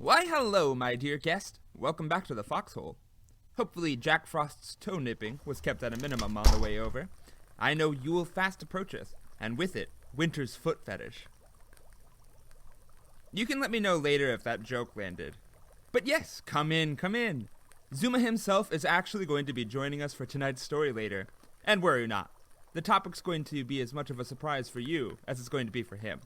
Why hello, my dear guest. Welcome back to the Foxhole. Hopefully Jack Frost's toe nipping was kept at a minimum on the way over. I know you will fast approach us, and with it, Winter's foot fetish. You can let me know later if that joke landed. But yes, come in, come in. Zuma himself is actually going to be joining us for tonight's story later. And worry not, the topic's going to be as much of a surprise for you as it's going to be for him.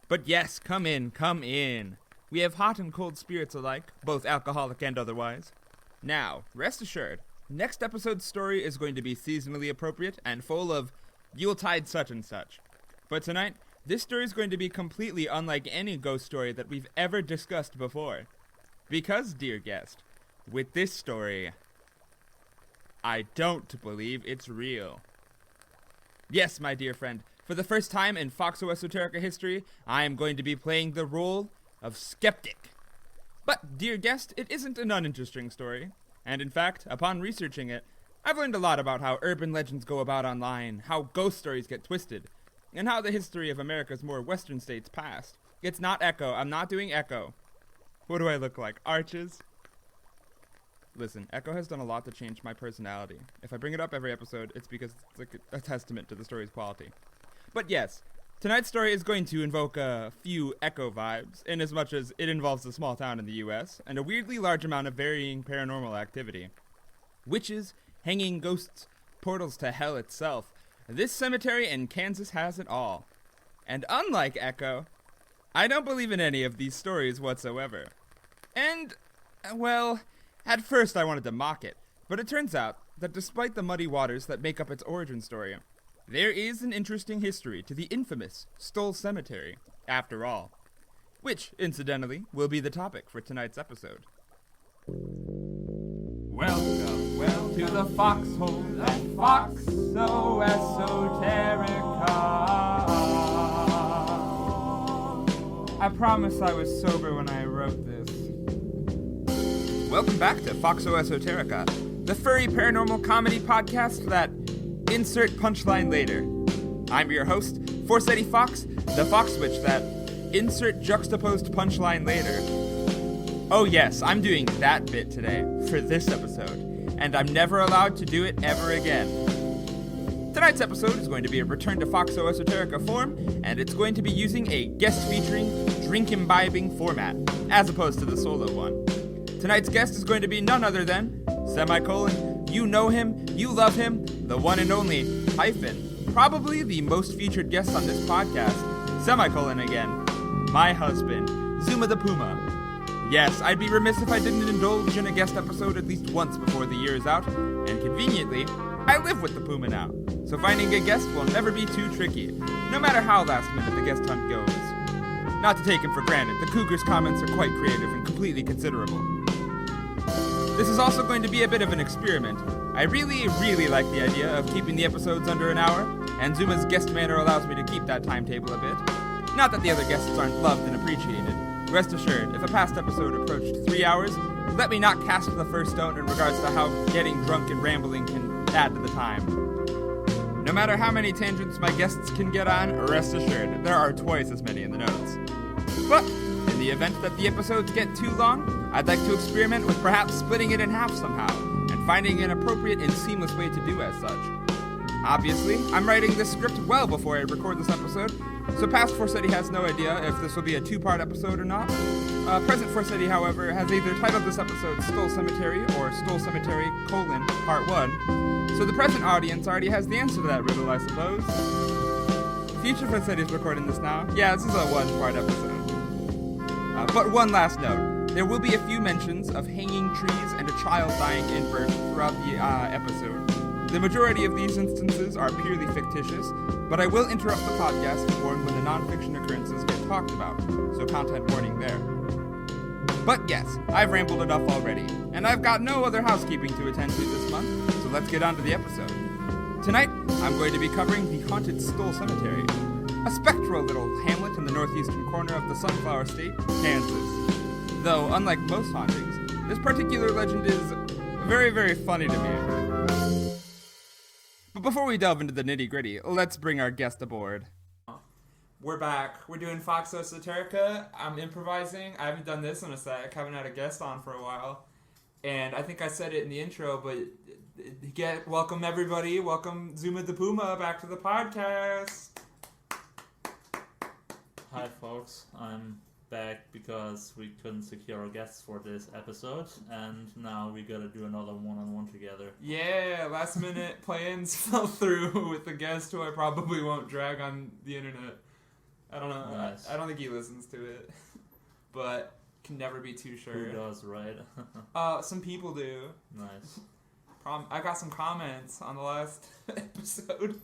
But yes, come in, come in. We have hot and cold spirits alike, both alcoholic and otherwise. Now, rest assured, next episode's story is going to be seasonally appropriate and full of Yuletide such and such. But tonight, this story is going to be completely unlike any ghost story that we've ever discussed before. Because, dear guest, with this story, I don't believe it's real. Yes, my dear friend, for the first time in Foxxo Esoterica history, I am going to be playing the role of skeptic. But, dear guest, it isn't an uninteresting story. And in fact, upon researching it, I've learned a lot about how urban legends go about online, how ghost stories get twisted, and how the history of America's more western states passed. It's not Echo. I'm not doing Echo. What do I look like? Arches? Listen, Echo has done a lot to change my personality. If I bring it up every episode, it's because it's like a testament to the story's quality. But yes, tonight's story is going to invoke a few Echo vibes, in as much as it involves a small town in the US, and a weirdly large amount of varying paranormal activity. Witches, hanging ghosts, portals to hell itself. This cemetery in Kansas has it all. And unlike Echo, I don't believe in any of these stories whatsoever. And, well, at first I wanted to mock it, but it turns out that despite the muddy waters that make up its origin story, there is an interesting history to the infamous Stull Cemetery, after all. Which, incidentally, will be the topic for tonight's episode. Welcome to the Foxhole at Foxxo Esoterica. I promise I was sober when I wrote this. Welcome back to Foxxo Esoterica, the furry paranormal comedy podcast that insert punchline later. I'm your host, Foxxo Fox, the fox witch that insert juxtaposed punchline later. Oh yes, I'm doing that bit today for this episode, and I'm never allowed to do it ever again. Tonight's episode is going to be a return to Foxxo Esoterica form, and it's going to be using a guest-featuring, drink-imbibing format, as opposed to the solo one. Tonight's guest is going to be none other than, you know him, you love him, the one and only, probably the most featured guest on this podcast, again, my husband, Zuma the Puma. Yes, I'd be remiss if I didn't indulge in a guest episode at least once before the year is out, and conveniently, I live with the Puma now, so finding a guest will never be too tricky, no matter how last minute the guest hunt goes. Not to take him for granted, the Cougar's comments are quite creative and completely considerable. This is also going to be a bit of an experiment. I really like the idea of keeping the episodes under an hour, and Zuma's guest manner allows me to keep that timetable a bit. Not that the other guests aren't loved and appreciated. Rest assured, if a past episode approached 3 hours, let me not cast the first stone in regards to how getting drunk and rambling can add to the time. No matter how many tangents my guests can get on, rest assured, there are twice as many in the notes. But, in the event that the episodes get too long, I'd like to experiment with perhaps splitting it in half somehow, and finding an appropriate and seamless way to do as such. Obviously, I'm writing this script well before I record this episode, so past Foxxo has no idea if this will be a two-part episode or not. Present Foxxo, however, has either titled this episode Stull Cemetery or Stull Cemetery, Part 1, so the present audience already has the answer to that riddle, I suppose. Future Foxxo is recording this now. Yeah, this is a one-part episode. But one last note. There will be a few mentions of hanging trees and a child dying in birth throughout the episode. The majority of these instances are purely fictitious, but I will interrupt the podcast to warn when the non-fiction occurrences get talked about, so content warning there. But yes, I've rambled enough already, and I've got no other housekeeping to attend to this month, so let's get on to the episode. Tonight, I'm going to be covering the haunted Stull Cemetery, a spectral little hamlet in the northeastern corner of the Sunflower State, Kansas. Though, unlike most hauntings, this particular legend is very funny to me. But before we delve into the nitty-gritty, let's bring our guest aboard. We're back. We're doing Foxxo Esoterica. I'm improvising. I haven't done this in a sec. Haven't had a guest on for a while. And I think I said it in the intro, but welcome everybody. Welcome Zuma the Puma back to the podcast. Hi folks, I'm back because we couldn't secure guests for this episode, and now we gotta do another one-on-one together. Yeah, last minute plans fell through with the guest who I probably won't drag on the internet. I don't know. Nice. I don't think he listens to it, but can never be too sure. Who does, right? Some people do. Nice. I got some comments on the last episode.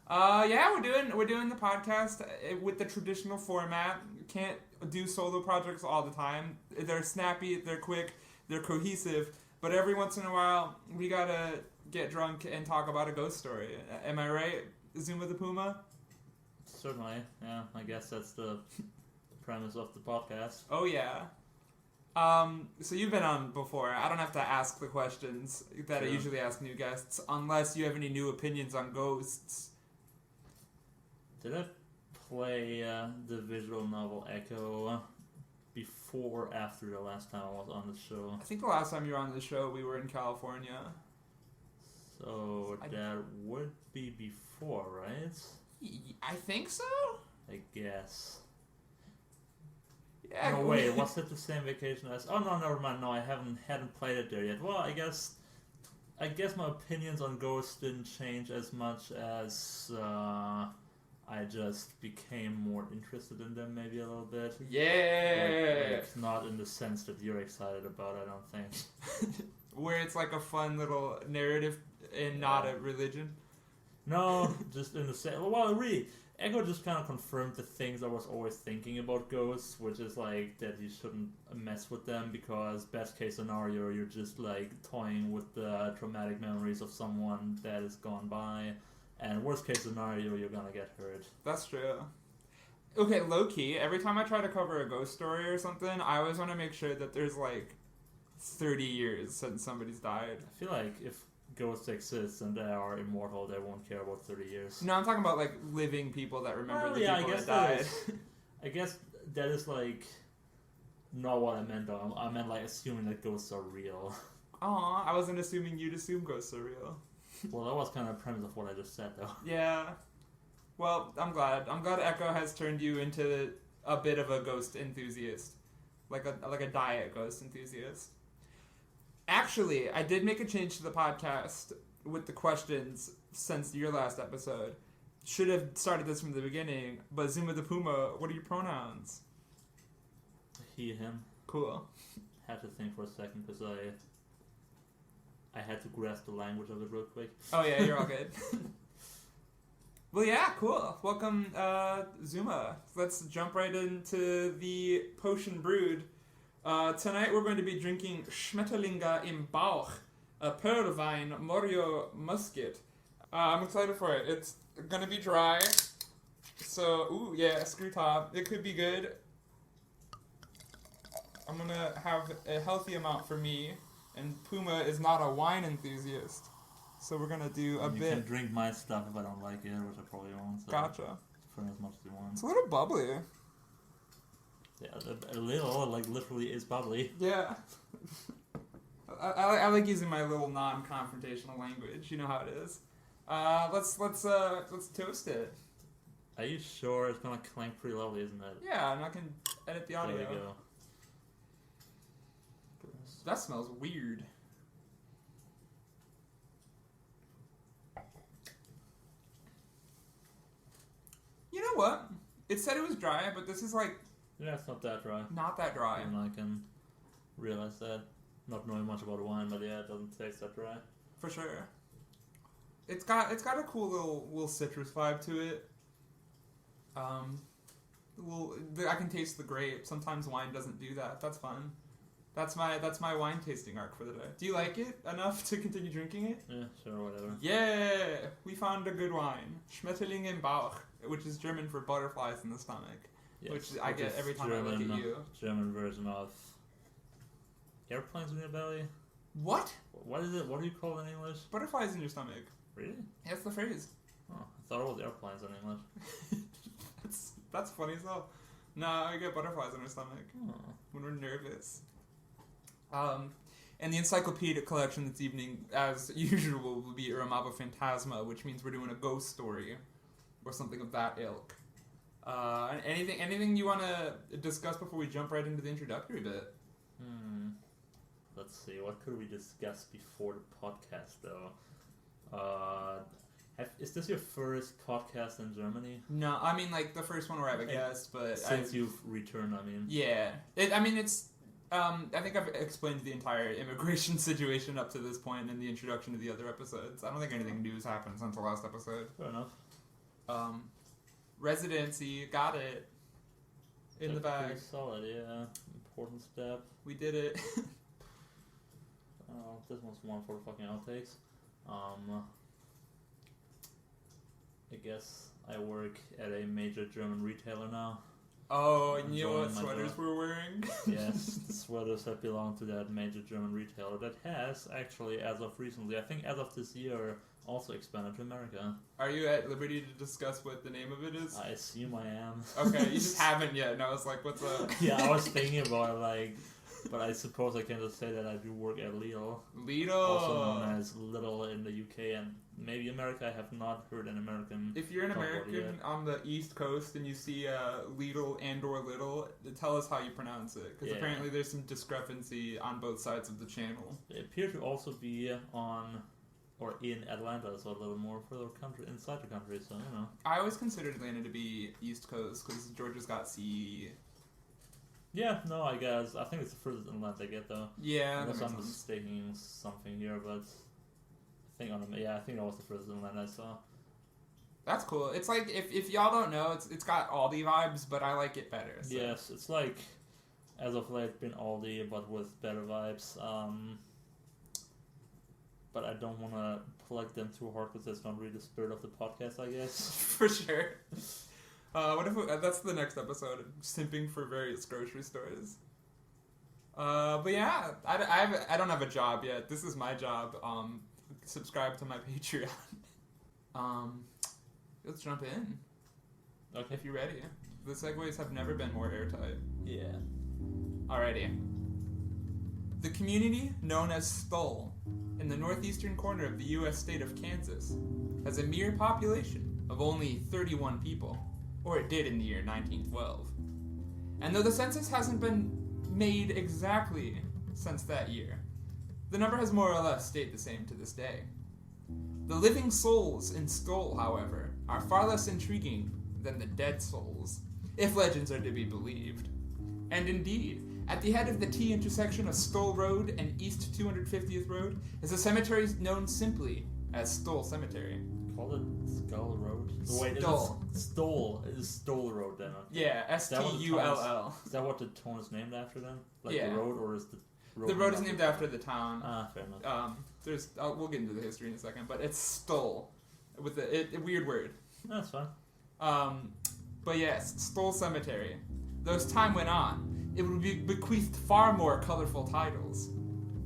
Yeah, we're doing the podcast with the traditional format. Can't do solo projects all the time. They're snappy, they're quick, they're cohesive, but every once in a while we gotta get drunk and talk about a ghost story. Am I right, Zuma the Puma? Certainly, yeah. I guess that's the premise of the podcast. Oh yeah. So you've been on before. I don't have to ask the questions that I usually ask new guests, unless you have any new opinions on ghosts. Did I play the visual novel Echo before or after the last time I was on the show? I think the last time you were on the show, we were in California. So that would be before, right? I think so? I guess. Yeah. No, wait, was it the same vacation as... Oh, no, never mind. No, I hadn't played it there yet. Well, I guess my opinions on ghosts didn't change as much as I just became more interested in them maybe a little bit. Yeah! Like not in the sense that you're excited about, I don't think. Where it's like a fun little narrative and not a religion. No, just in the sense... Well, really, Echo just kind of confirmed the things I was always thinking about ghosts, which is like that you shouldn't mess with them because best case scenario, you're just like toying with the traumatic memories of someone that is gone by, and worst case scenario, you're gonna get hurt. That's true. Okay, low-key, every time I try to cover a ghost story or something, I always want to make sure that there's like 30 years since somebody's died. I feel like if ghosts exist and they are immortal, they won't care about 30 years. No, I'm talking about like living people that remember the people that died. I guess that is like not what I meant though. I meant like assuming that ghosts are real. Aw, I wasn't assuming you'd assume ghosts are real. Well, that was kind of the premise of what I just said though. Yeah. Well, I'm glad. I'm glad Echo has turned you into a bit of a ghost enthusiast. Like a diet ghost enthusiast. Actually, I did make a change to the podcast with the questions since your last episode. Should have started this from the beginning, but Zuma the Puma, what are your pronouns? He, him. Cool. Had to think for a second because I had to grasp the language of it real quick. Oh yeah, you're all good. Well, yeah, cool. Welcome, Zuma. Let's jump right into the potion brewed. Tonight we're going to be drinking Schmetterlinge im Bauch, a Perlwein Morio Muscat. I'm excited for it. It's going to be dry, so, ooh, yeah, screw top. It could be good. I'm going to have a healthy amount for me, and Puma is not a wine enthusiast, so we're going to do a bit. You can drink my stuff if I don't like it, which I probably won't. So gotcha. For as much as you want. It's a little bubbly. Yeah, a little, like literally is bubbly. Yeah. I like using my little non-confrontational language. You know how it is. Let's toast it. Are you sure? It's gonna clank pretty lovely, isn't it? Yeah, and I can edit the audio. There we go. That smells weird. You know what? It said it was dry, but this is like... Yeah, it's not that dry. Not that dry. And I can realize that. Not knowing much about wine, but yeah, it doesn't taste that dry. For sure. It's got a cool little citrus vibe to it. I can taste the grape. Sometimes wine doesn't do that. That's fun. That's my wine tasting arc for the day. Do you like it enough to continue drinking it? Yeah, sure, whatever. Yeah, we found a good wine. Schmetterlinge im Bauch, which is German for butterflies in the stomach. Yes, which I get every time I look at you. German version of airplanes in your belly. What? What is it? What do you call it in English? Butterflies in your stomach. Really? That's the phrase. Oh, I thought it was airplanes in English. That's funny as hell. Nah, I get butterflies in our stomach Oh. when we're nervous. And the encyclopedic collection this evening, as usual, will be Uramaba Phantasma, which means we're doing a ghost story or something of that ilk. Anything you want to discuss before we jump right into the introductory bit? Let's see, what could we discuss before the podcast, though? Is this your first podcast in Germany? No, I mean, like, the first one where I have a guest, but... Since you've returned, I mean. Yeah. I think I've explained the entire immigration situation up to this point in the introduction to the other episodes. I don't think anything new's happened since the last episode. Fair enough. Residency, got it. In the bag. Pretty solid, yeah. Important step. We did it. Oh, this one's one for the fucking outtakes. I guess I work at a major German retailer now. Oh, and you know what sweaters we're wearing? Yes, the sweaters that belong to that major German retailer that has actually, as of recently, I think as of this year, also expanded to America. Are you at liberty to discuss what the name of it is? I assume I am. Okay, you just haven't yet, and I was like, what's up? Yeah, I was thinking about it, like, but I suppose I can just say that I do work at Lidl. Lidl! Also known as Lidl in the UK and maybe America. I have not heard an American. If you're an talk about it American yet. on the East Coast and you see Lidl and or Little, tell us how you pronounce it, because apparently there's some discrepancy on both sides of the channel. They appear to also be on or in Atlanta, so a little more further country inside the country. So you know. I always considered Atlanta to be East Coast because Georgia's got sea. Yeah, no, I guess I think it's the furthest inland they get though. Yeah, Unless that I'm makes sense. mistaking something here, but I think I think that was the furthest inland I saw. That's cool. It's like if y'all don't know, it's got Aldi vibes, but I like it better. So. Yes, it's like as of late been Aldi, but with better vibes. But I don't want to plug them too hard because that's not really the spirit of the podcast, I guess. For sure. What if that's the next episode? Simping for various grocery stores. But yeah, I don't have a job yet. This is my job. Subscribe to my Patreon. Let's jump in. Okay. If you're ready. The segues have never been more airtight. Yeah. Alrighty. The community known as Stull, in the northeastern corner of the U.S. state of Kansas, has a mere population of only 31 people, or it did in the year 1912. And though the census hasn't been made exactly since that year, the number has more or less stayed the same to this day. The living souls in Stull, however, are far less intriguing than the dead souls, if legends are to be believed. And indeed, at the head of the T intersection of Stull Road and East 250th Road is a cemetery known simply as Stull Cemetery. Call it Skull Road? Wait, Stull. Stull. It is Stull Road then. Okay. Yeah, S-T-U-L-L. Is that what the town is named after then? Like Yeah. the road, or is the road? The road is named after the town. Ah, fair enough. We'll get into the history in a second, but it's Stull, with a weird word. That's fine. But yes, Stull Cemetery. Though as time went on, it would be bequeathed far more colorful titles.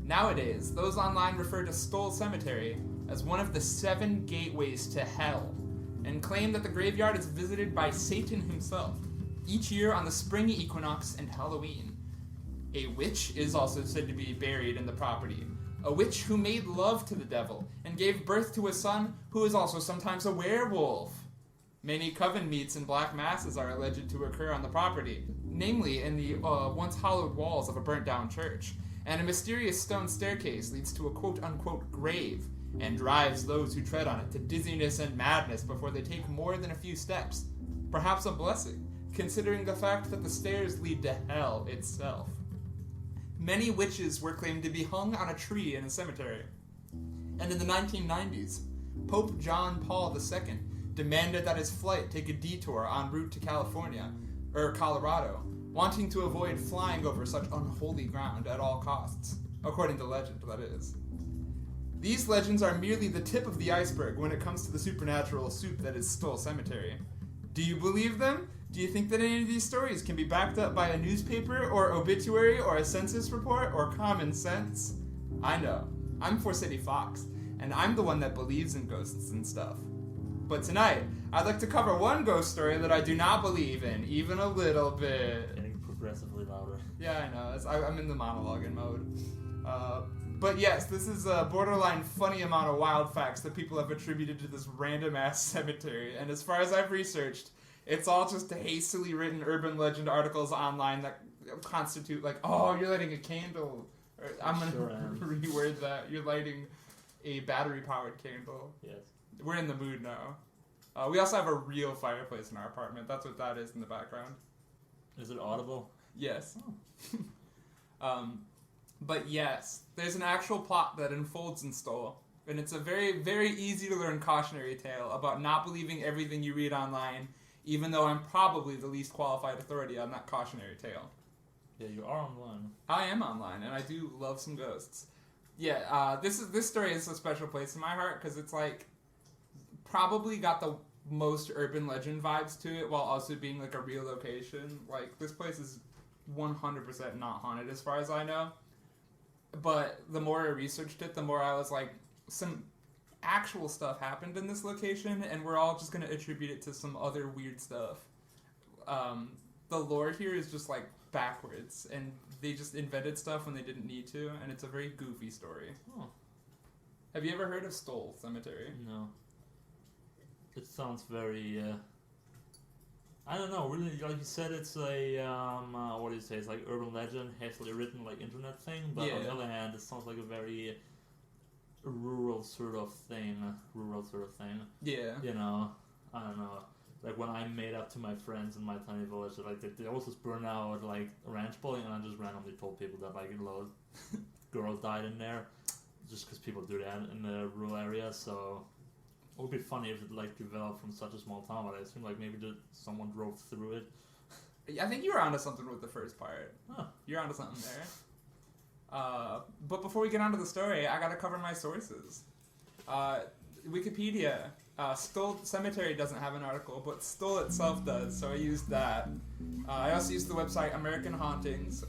Nowadays, those online refer to Stull Cemetery as one of the 7 gateways to hell, and claim that the graveyard is visited by Satan himself, each year on the spring equinox and Halloween. A witch is also said to be buried in the property, a witch who made love to the devil and gave birth to a son who is also sometimes a werewolf. Many coven meets and black masses are alleged to occur on the property, namely in the once hollowed walls of a burnt-down church, and a mysterious stone staircase leads to a quote-unquote grave and drives those who tread on it to dizziness and madness before they take more than a few steps. Perhaps a blessing, considering the fact that the stairs lead to hell itself. Many witches were claimed to be hung on a tree in a cemetery. And in the 1990s, Pope John Paul II demanded that his flight take a detour en route to Colorado, wanting to avoid flying over such unholy ground at all costs, according to legend, that is. These legends are merely the tip of the iceberg when it comes to the supernatural soup that is Stull Cemetery. Do you believe them? Do you think that any of these stories can be backed up by a newspaper or obituary or a census report or common sense? I know. I'm Foxxo Fox, and I'm the one that believes in ghosts and stuff. But tonight, I'd like to cover one ghost story that I do not believe in, even a little bit. Getting progressively louder. Yeah, I know. I'm in the monologuing mode. But yes, this is a borderline funny amount of wild facts that people have attributed to this random-ass cemetery. And as far as I've researched, it's all just hastily written urban legend articles online that constitute like, oh, you're lighting a candle. Or, I'm going to reword that. You're lighting a battery-powered candle. Yes. We're in the mood now. We also have a real fireplace in our apartment. That's what that is in the background. Is it audible? Yes. Oh. But yes, there's an actual plot that unfolds in Stull, and it's a very, very easy to learn cautionary tale about not believing everything you read online, even though I'm probably the least qualified authority on that cautionary tale. Yeah, you are online. I am online, and I do love some ghosts. Yeah, this story is a special place in my heart because it's like probably got the most urban legend vibes to it while also being like a real location. Like this place is 100% not haunted as far as I know. But the more I researched it, the more I was like, some actual stuff happened in this location, and we're all just going to attribute it to some other weird stuff. The lore here is just like backwards, and they just invented stuff when they didn't need to, and it's a very goofy story. Oh. Have you ever heard of Stull Cemetery? No. It sounds very, I don't know, really, like you said, it's a, what do you say, it's like urban legend, hastily written, like, internet thing, but on the other hand, it sounds like a very rural sort of thing. Yeah. You know, I don't know, like, when I made up to my friends in my tiny village, like, they always just burn out, like, ranch bowling, and I just randomly told people that, like, a lot of girls died in there, just because people do that in the rural area, so... It would be funny if it like developed from such a small town, but I assume like maybe someone drove through it. I think you were onto something with the first part. Huh. You're onto something there. But before we get onto the story, I gotta cover my sources. Wikipedia. Stull Cemetery doesn't have an article, but Stull itself does, so I used that. I also used the website American Hauntings,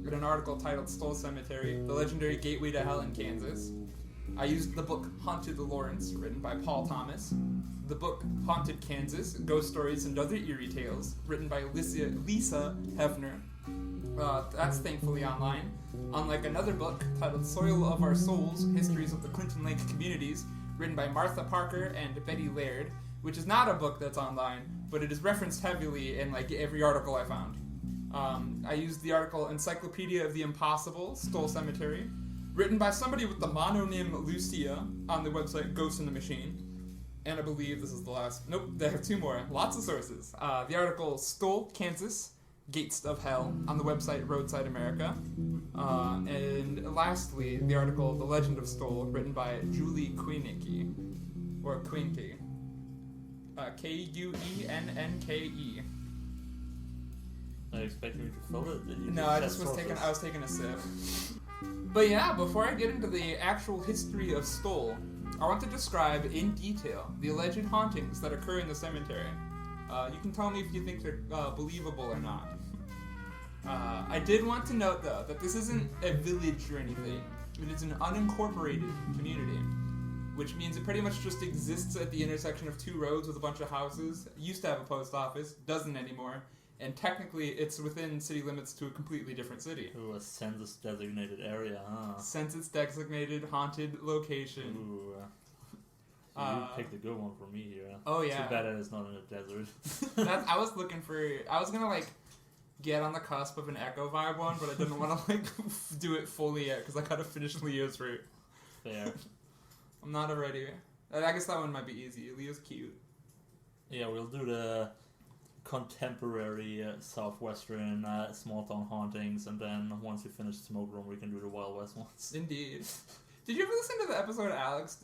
in an article titled Stull Cemetery, the legendary gateway to hell in Kansas. I used the book Haunted Lawrence, written by Paul Thomas. The book Haunted Kansas, Ghost Stories and Other Eerie Tales, written by Lisa Hefner. That's thankfully online. Unlike another book titled Soil of Our Souls, Histories of the Clinton Lake Communities, written by Martha Parker and Betty Laird, which is not a book that's online, but it is referenced heavily in like every article I found. I used the article Encyclopedia of the Impossible, Stull Cemetery, written by somebody with the mononym Lucia on the website Ghost in the Machine. And I believe this is the last... Nope, they have two more. Lots of sources. The article Stull, Kansas, Gates of Hell on the website Roadside America. And lastly, the article The Legend of Stull, written by Julie Queenke. Or Queenke. Quennke. Are you expecting me to fill it? No, I was taking a sip. But yeah, before I get into the actual history of Stull, I want to describe in detail the alleged hauntings that occur in the cemetery. You can tell me if you think they're believable or not. I did want to note, though, that this isn't a village or anything. It is an unincorporated community, which means it pretty much just exists at the intersection of two roads with a bunch of houses. It used to have a post office, doesn't anymore. And technically, it's within city limits to a completely different city. Ooh, a census-designated area, huh? Census-designated haunted location. Ooh. You picked a good one for me here. Oh, yeah. Too bad it's not in a desert. I was gonna, like, get on the cusp of an Echo vibe one, but I didn't want to, like, do it fully yet, because I gotta finish Leo's route. Fair. I'm not ready. I guess that one might be easy. Leo's cute. Yeah, we'll do the contemporary southwestern small town hauntings, and then once we finish Smoke Room, we can do the Wild West ones. Indeed. Did you ever listen to the episode Alex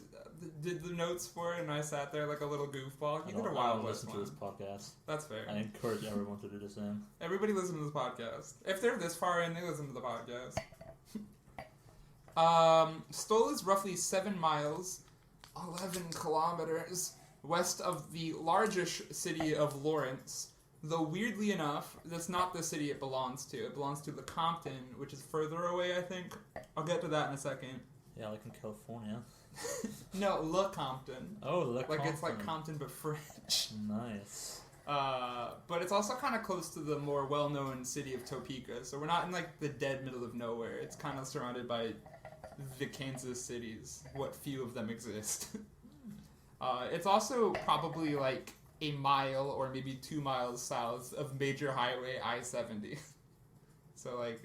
did the notes for it, and I sat there like a little goofball? He did a Wild West one. I listen to this podcast. That's fair. I encourage everyone to do the same. Everybody listen to this podcast. If they're this far in, they listen to the podcast. Stull is roughly 7 miles, 11 kilometers west of the largest city of Lawrence, though weirdly enough, that's not the city it belongs to. It belongs to the Compton, which is further away, I think. I'll get to that in a second. Yeah, like in California. No, Le Compton. Oh, Le Compton. Like it's like Compton but French. Nice. But it's also kind of close to the more well-known city of Topeka, so we're not in like the dead middle of nowhere. It's kind of surrounded by the Kansas cities, what few of them exist. It's also probably like a mile or maybe 2 miles south of major highway I-70. So like,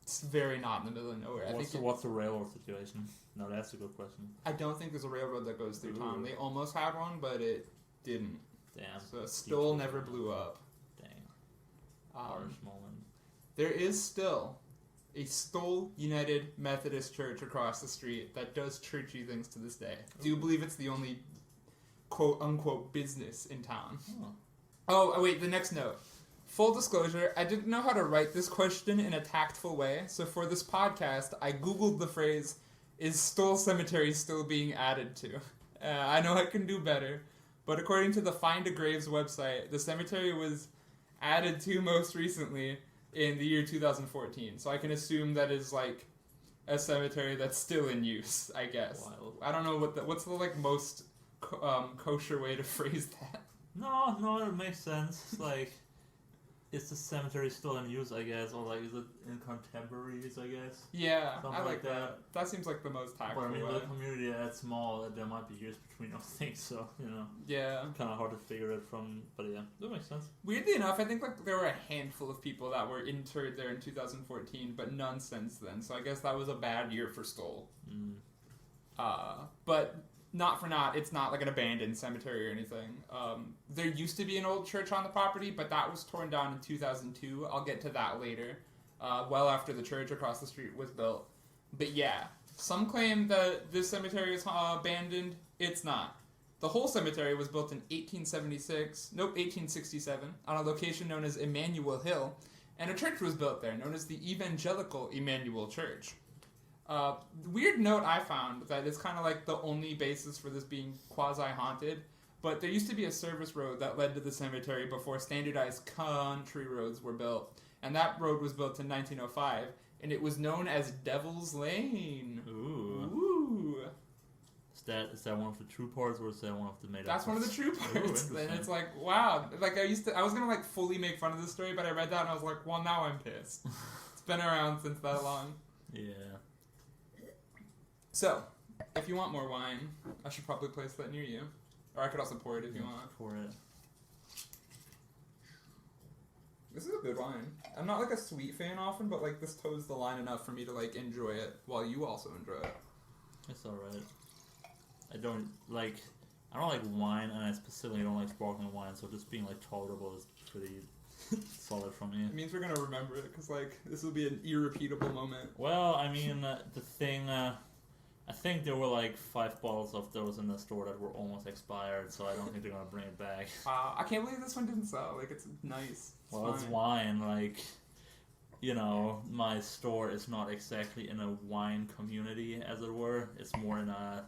it's very not in the middle of nowhere. What's the railroad situation? No, that's a good question. I don't think there's a railroad that goes through town. They almost had one, but it didn't. Damn. So Stull never blew up. Dang. Harsh moment. There is still a Stull United Methodist Church across the street that does churchy things to this day. Do you believe it's the only quote-unquote business in town? Oh, wait, the next note. Full disclosure, I didn't know how to write this question in a tactful way, so for this podcast, I googled the phrase, is Stull Cemetery still being added to? I know I can do better, but according to the Find a Graves website, the cemetery was added to most recently in the year 2014, so I can assume that is like a cemetery that's still in use, I guess. Wild. I don't know what's the like most kosher way to phrase that. No, it makes sense. It's like, is the cemetery still in use, I guess, or like, is it in contemporaries, I guess? Yeah, Something I like that. that. That seems like the most tactful But I mean, way. with a community that small, there might be years between those things, so, you know. Yeah. Kind of hard to figure it from, but yeah, that makes sense. Weirdly enough, I think like there were a handful of people that were interred there in 2014, but none since then. So I guess that was a bad year for Stull. But not for naught, it's not like an abandoned cemetery or anything. There used to be an old church on the property, but that was torn down in 2002. I'll get to that later. Well after the church across the street was built. But yeah, some claim that this cemetery is abandoned. It's not. The whole cemetery was built in 1867, on a location known as Emmanuel Hill, and a church was built there, known as the Evangelical Emmanuel Church. Weird note I found that it's kind of like the only basis for this being quasi-haunted, but there used to be a service road that led to the cemetery before standardized country roads were built, and that road was built in 1905, and it was known as Devil's Lane. Ooh. Is that one of the true parts, or is that one of the made up? That's one of the true parts. Ooh, and it's like, wow. Like I was gonna like fully make fun of this story, but I read that and I was like, well, now I'm pissed. It's been around since that long. Yeah. So, if you want more wine, I should probably place that near you. Or I could also pour it if you want. Pour it. This is a good wine. I'm not like a sweet fan often, but like this toes the line enough for me to like enjoy it while you also enjoy it. It's alright. I don't like wine, and I specifically don't like sparkling wine, so just being like tolerable is pretty solid for me. It means we're gonna remember it, because like this will be an irrepeatable moment. Well, I mean, the thing, I think there were like 5 bottles of those in the store that were almost expired, so I don't think they're gonna bring it back. I can't believe this one didn't sell. Like, it's nice. It's wine, like, you know, my store is not exactly in a wine community, as it were. It's more in a,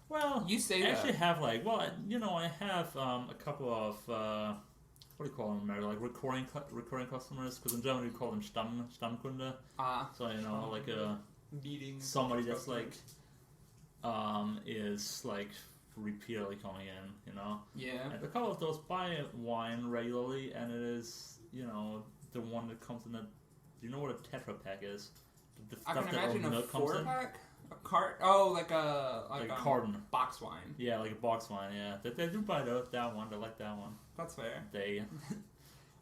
well, you say I that. actually have like, well, you know, I have a couple of, what do you call them in America? Like recurring customers, because in German we call them Stammkunde. So, you know, like a meeting. Somebody that's like, is like repeatedly coming in, you know? Yeah. And a couple of those buy wine regularly, and it is, you know, the one that comes in a, do you know what a Tetra Pak is? The I stuff can that imagine a milk comes in? 4-pack? A cart? Oh, like a carton. Box wine. Yeah, like a box wine, yeah. They do buy that one, they like that one. That's fair.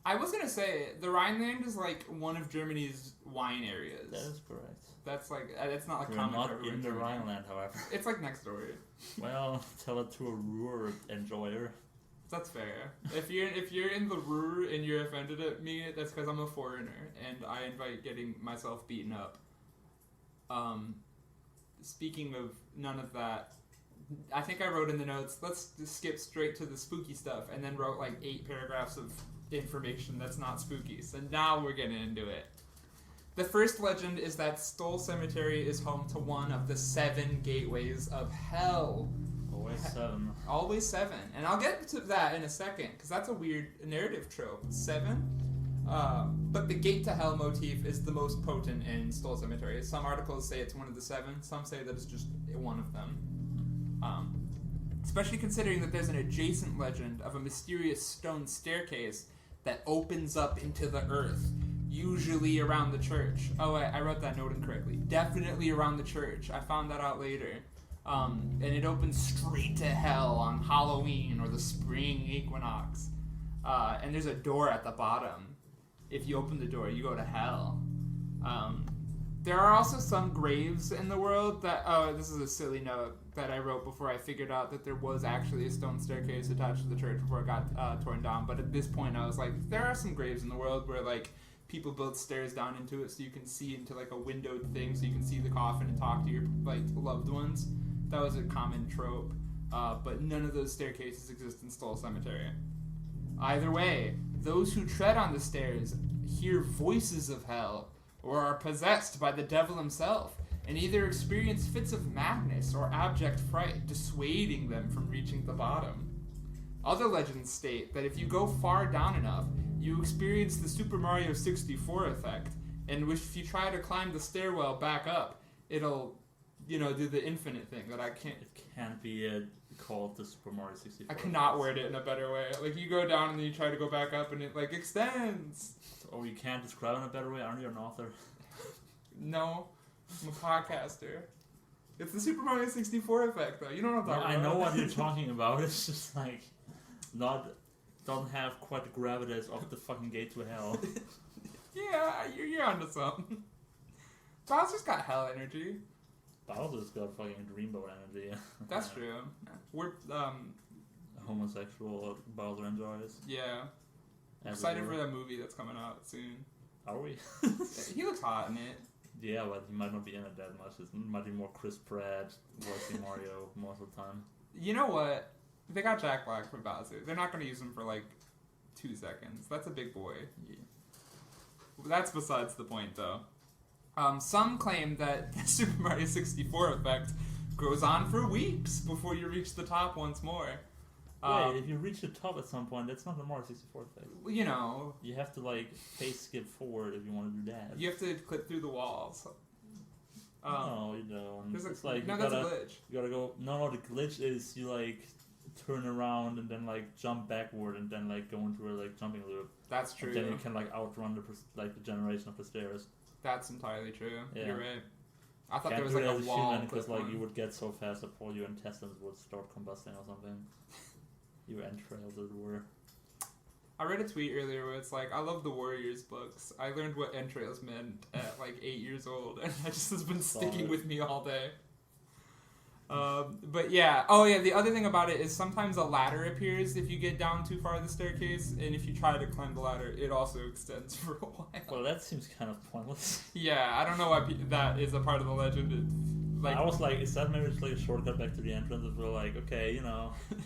I was gonna say, the Rhineland is like one of Germany's wine areas. That is correct. That's like, it's not like We're common not for everyone in the Germany. Rhineland, however. It's like next door. Well, tell it to a Ruhr enjoyer. That's fair. If you're in the Ruhr and you're offended at me, that's because I'm a foreigner and I invite getting myself beaten up. Speaking of none of that, I think I wrote in the notes, let's just skip straight to the spooky stuff, and then wrote like 8 paragraphs of information that's not spooky. So now we're getting into it. The first legend is that Stull Cemetery is home to one of the 7 gateways of hell. Always 7. Always 7. And I'll get to that in a second, because that's a weird narrative trope. 7? But the gate to hell motif is the most potent in Stull Cemetery. Some articles say it's one of the 7. Some say that it's just one of them. Especially considering that there's an adjacent legend of a mysterious stone staircase that opens up into the earth, usually around the church. Oh, I wrote that note incorrectly. Definitely around the church. I found that out later. And it opens straight to hell on Halloween or the spring equinox. And there's a door at the bottom. If you open the door, you go to hell. There are also some graves in the world that... Oh, this is a silly note that I wrote before I figured out that there was actually a stone staircase attached to the church before it got torn down. But at this point, I was like, there are some graves in the world where, like, people build stairs down into it so you can see into, like, a windowed thing so you can see the coffin and talk to your, like, loved ones. That was a common trope. But none of those staircases exist in Stull Cemetery. Either way, those who tread on the stairs hear voices of hell or are possessed by the devil himself, and either experience fits of madness or abject fright, dissuading them from reaching the bottom. Other legends state that if you go far down enough, you experience the Super Mario 64 effect, in which if you try to climb the stairwell back up, it'll, do the infinite thing that I can't... It can't be called the Super Mario 64. I cannot word it in a better way. Like, you go down and then you try to go back up and it, like, extends. Or you can't describe it in a better way? Aren't you an author? No. I'm a podcaster. It's the Super Mario 64 effect, though. You know what I'm talking about. I know what you're talking about. It's just, like, doesn't have quite the gravitas of the fucking gate to hell. Yeah, you're onto something. Bowser's got hell energy. Bowser's got fucking dreamboat energy. That's true. We're, homosexual Bowser enjoys. Yeah. Excited for that movie that's coming out soon. Are we? He looks hot in it. Yeah, but he might not be in it that much. It might be more Chris Pratt voicing Mario most of the time. You know what? They got Jack Black for Bowser. They're not going to use him for, like, 2 seconds. That's a big boy. Yeah. That's besides the point, though. Some claim that the Super Mario 64 effect goes on for weeks before you reach the top once more. Wait, if you reach the top at some point, that's not the Mario 64 effect. You have to, like, face skip forward if you want to do that. You have to clip through the walls. No, you don't. That's a glitch. You gotta go... No, the glitch is you, like, turn around and then, like, jump backward and then, like, go into a, like, jumping loop. That's true. And then you can, like, outrun the generation of the stairs. That's entirely true. Yeah. You're right. I thought there was, like, a wall. Because, like, you would get so fast that all your intestines would start combusting or something. Your entrails, as it were. I read a tweet earlier where it's like, I love the Warriors books. I learned what entrails meant at, like, 8 years old, and that just has been sticking with me all day. But yeah. Oh yeah, the other thing about it is sometimes a ladder appears if you get down too far the staircase, and if you try to climb the ladder, it also extends for a while. Well, that seems kind of pointless. Yeah, I don't know why that is a part of the legend. I was like, is that maybe just like a shortcut back to the entrance? If we're like, okay,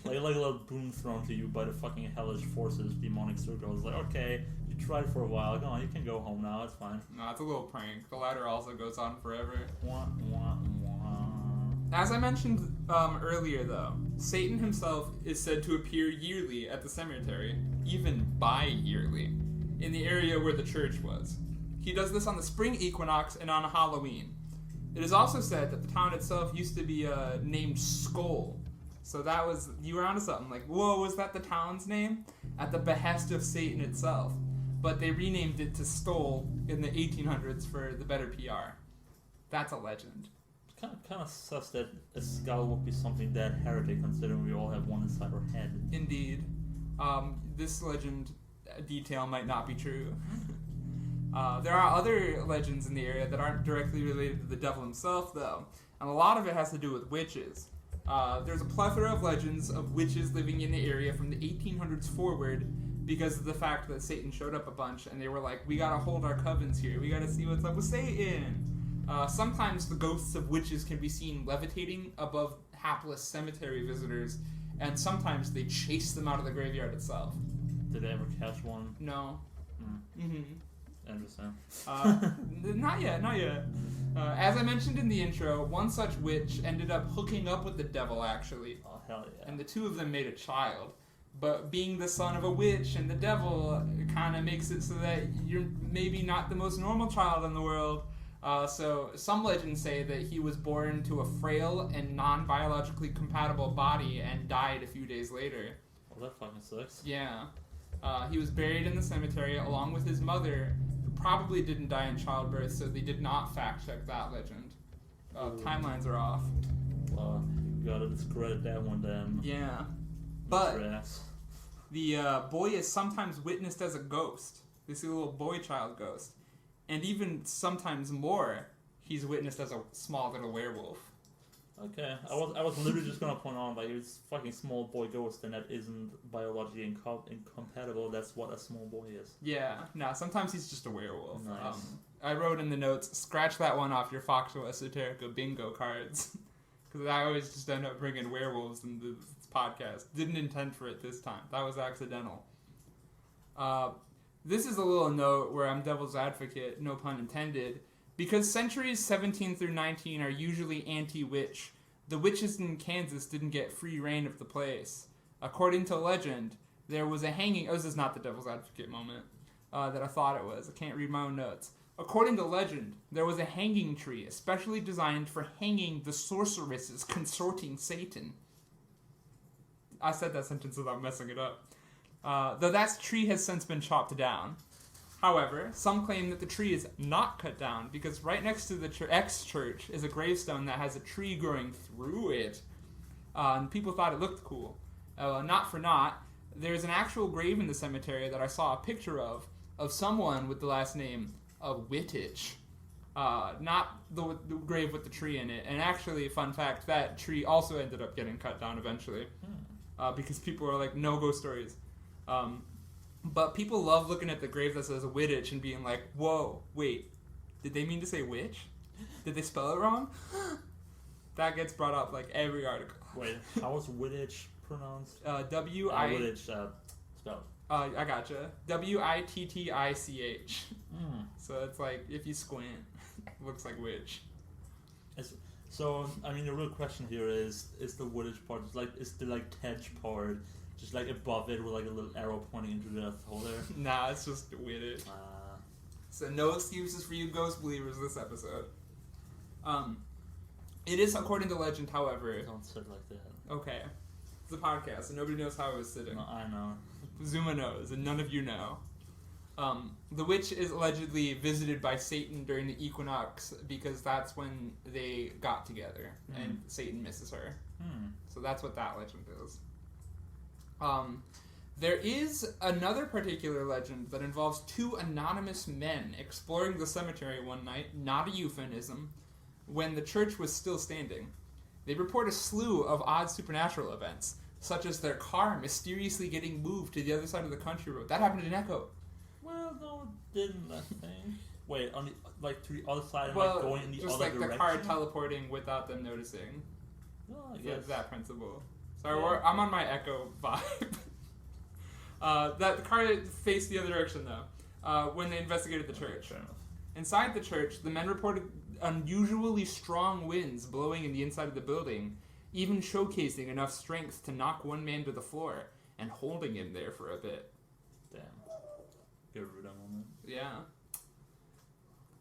like a little boon thrown to you by the fucking hellish forces, demonic circles. Like, okay, you tried for a while. Go on, you can go home now. It's fine. No, it's a little prank. The ladder also goes on forever. Wah, wah, wah. As I mentioned earlier, though, Satan himself is said to appear yearly at the cemetery, even bi-yearly, in the area where the church was. He does this on the spring equinox and on Halloween. It is also said that the town itself used to be named Skull. So that was, you were onto something. Like, whoa, was that the town's name? At the behest of Satan itself. But they renamed it to Stull in the 1800s for the better PR. That's a legend. Kind of sus that a skull would be something that heretic, considering we all have one inside our head. Indeed. This legend detail might not be true. There are other legends in the area that aren't directly related to the devil himself, though, and a lot of it has to do with witches. There's a plethora of legends of witches living in the area from the 1800s forward because of the fact that Satan showed up a bunch, and they were like, we gotta hold our covens here, we gotta see what's up with Satan. Sometimes the ghosts of witches can be seen levitating above hapless cemetery visitors, and sometimes they chase them out of the graveyard itself. Did they ever catch one? No. Mm-hmm. Interesting. Not yet. As I mentioned in the intro, one such witch ended up hooking up with the devil, actually. Oh, hell yeah. And the two of them made a child. But being the son of a witch and the devil kind of makes it so that you're maybe not the most normal child in the world. So some legends say that he was born to a frail and non-biologically compatible body and died a few days later. Oh, that fucking sucks. Yeah. He was buried in the cemetery along with his mother, who probably didn't die in childbirth, so they did not fact-check that legend. Timelines are off. Well, you gotta discredit that one then. Yeah. But the boy is sometimes witnessed as a ghost. This little boy child ghost. And even sometimes more, he's witnessed as a small little werewolf. Okay, I was literally just gonna point out, like, it's fucking small boy ghost, and that isn't biologically incompatible. That's what a small boy is. Yeah, no, sometimes he's just a werewolf. Nice. I wrote in the notes, scratch that one off your Foxxo Esoterica bingo cards. Because I always just end up bringing werewolves in this podcast. Didn't intend for it this time. That was accidental. This is a little note where I'm devil's advocate, no pun intended. Because centuries 17 through 19 are usually anti-witch, the witches in Kansas didn't get free reign of the place. According to legend, there was a hanging... Oh, this is not the devil's advocate moment that I thought it was. I can't read my own notes. According to legend, there was a hanging tree especially designed for hanging the sorceresses consorting Satan. I said that sentence without messing it up. Though that tree has since been chopped down. However, some claim that the tree is not cut down because right next to the ex-church is a gravestone that has a tree growing through it. And people thought it looked cool. Not for naught, there's an actual grave in the cemetery that I saw a picture of someone with the last name of Wittich. Not the grave with the tree in it. And actually, fun fact, that tree also ended up getting cut down eventually. Because people are like, no ghost stories. But people love looking at the grave that says Wittich and being like, whoa, wait, did they mean to say witch? Did they spell it wrong? That gets brought up like every article. Wait, how was Wittich pronounced? W-I... Wittich spelled. I gotcha. W-I-T-T-I-C-H. So it's like, if you squint, it looks like witch. So, I mean, the real question here is the Wittich part, is the Tej part just like above it with like a little arrow pointing into the hole there? Nah, it's just Wittich. So no excuses for you ghost believers this episode. It is according to legend, however. Don't sit like that. Okay. It's a podcast, and nobody knows how I was sitting. No, I know. Zuma knows, and none of you know. The witch is allegedly visited by Satan during the equinox because that's when they got together, and Satan misses her. So that's what that legend is. There is another particular legend that involves two anonymous men exploring the cemetery one night, not a euphemism, when the church was still standing. They report a slew of odd supernatural events, such as their car mysteriously getting moved to the other side of the country road. That happened in Echo. Well, no, it didn't, I think. Wait, on the, to the other side and going in the just other like direction? the car teleporting without them noticing. Well, I guess. That principle. Sorry, I'm on my Echo vibe. The car faced the other direction, though, when they investigated the church. Fair enough. Inside the church, the men reported unusually strong winds blowing in the inside of the building, even showcasing enough strength to knock one man to the floor and holding him there for a bit. Damn. Garuda moment. Yeah.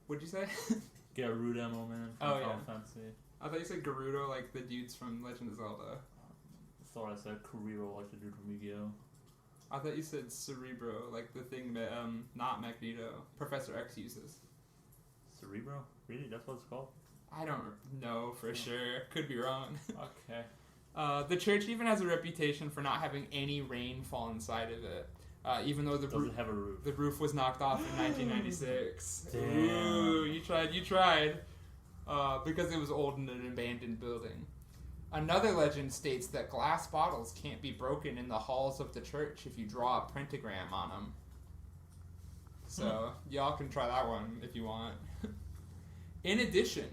What'd you say? Garuda moment. Oh, yeah. Fancy. I thought you said Gerudo, like the dudes from Legend of Zelda. I thought I said Kuriro, like the dude from Yu-Gi-Oh! I thought you said Cerebro, like the thing that, not Magneto, Professor X uses. Cerebro? Really? That's what it's called? I don't know for sure. Could be wrong. Okay. The church even has a reputation for not having any rain fall inside of it. Even though Doesn't have a roof. The roof was knocked off in 1996. Damn. Ooh, you tried. Because it was old in an abandoned building. Another legend states that glass bottles can't be broken in the halls of the church if you draw a pentagram on them. So, y'all can try that one if you want. In addition,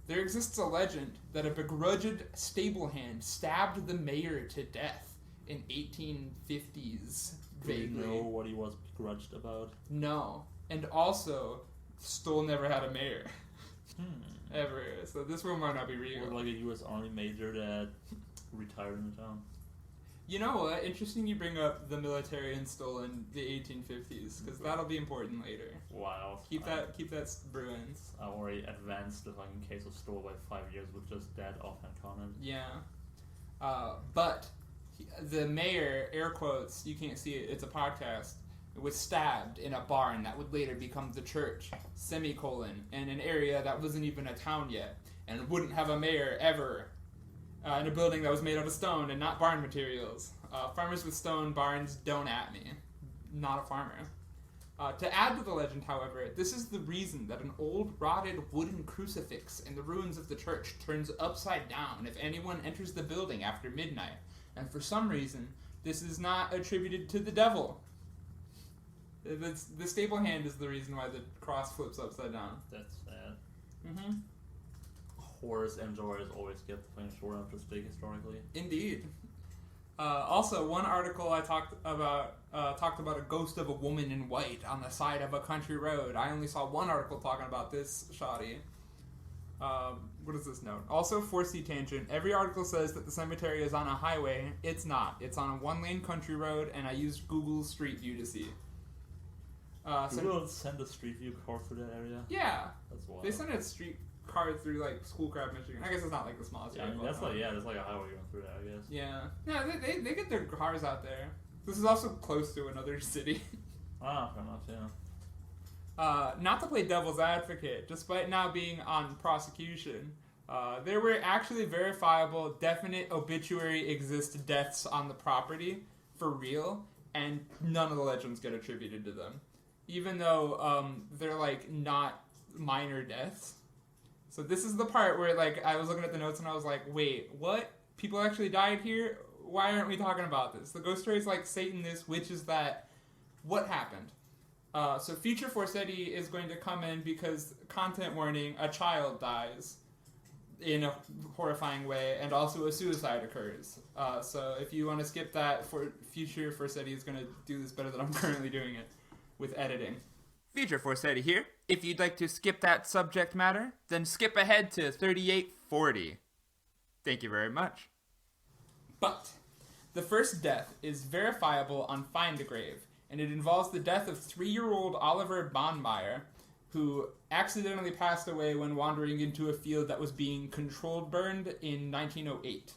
there exists a legend that a begrudged stable hand stabbed the mayor to death in 1850s. Vaguely. Do you know what he was begrudged about? No. And also, Stull never had a mayor. Ever. So this one might not be real. Or like a U.S. Army major that retired in the town. You know what? Interesting you bring up the military in Stull in the 1850s, because that'll be important later. Wow. Keep that brewing. I already advanced the fucking case of Stull by 5 years with just that offhand comment. Yeah. But the mayor, air quotes, you can't see it, it's a podcast, was stabbed in a barn that would later become the church, semicolon, in an area that wasn't even a town yet, and wouldn't have a mayor ever. In a building that was made out of stone and not barn materials. Farmers with stone barns, don't at me. Not a farmer. To add to the legend, however, this is the reason that an old rotted wooden crucifix in the ruins of the church turns upside down if anyone enters the building after midnight. And for some reason, this is not attributed to the devil. The stable hand is the reason why the cross flips upside down. That's sad. Mm-hmm. Horrors and joys always get the thing short after speak historically. Indeed. Also, one article I talked about a ghost of a woman in white on the side of a country road. I only saw one article talking about this shoddy. What is this note? Also, 4C tangent. Every article says that the cemetery is on a highway. It's not. It's on a one-lane country road, and I used Google's Street View to see. Google send a Street View car through that area? Yeah. That's wild. They sent a street car through, like, Schoolcraft, Michigan. I guess it's not, like, the smallest Yeah, area. that's like there's like a highway going through that, I guess. Yeah. No, they get their cars out there. This is also close to another city. Ah, fair enough, yeah. Not to play devil's advocate, despite now being on prosecution, there were actually verifiable, definite obituary exist deaths on the property, for real, and none of the legends get attributed to them. Even though they're, like, not minor deaths. So this is the part where, like, I was looking at the notes and I was like, wait, what? People actually died here? Why aren't we talking about this? The ghost story is like Satan this, witch is that. What happened? So future Forseti is going to come in because, content warning, a child dies in a horrifying way, and also a suicide occurs. So if you want to skip that, for future Forseti is going to do this better than I'm currently doing it with editing. Future Forseti here. If you'd like to skip that subject matter, then skip ahead to 3840. Thank you very much. But the first death is verifiable on Find a Grave, and it involves the death of 3-year-old Oliver Bonmeyer, who accidentally passed away when wandering into a field that was being controlled burned in 1908.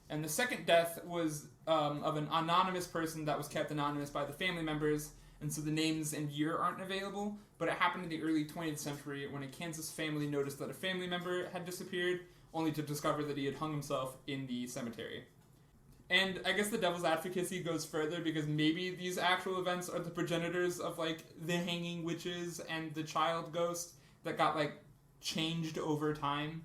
And the second death was of an anonymous person that was kept anonymous by the family members, and so the names and year aren't available, but it happened in the early 20th century when a Kansas family noticed that a family member had disappeared, only to discover that he had hung himself in the cemetery. And I guess the devil's advocacy goes further because maybe these actual events are the progenitors of, like, the hanging witches and the child ghost that got, like, changed over time.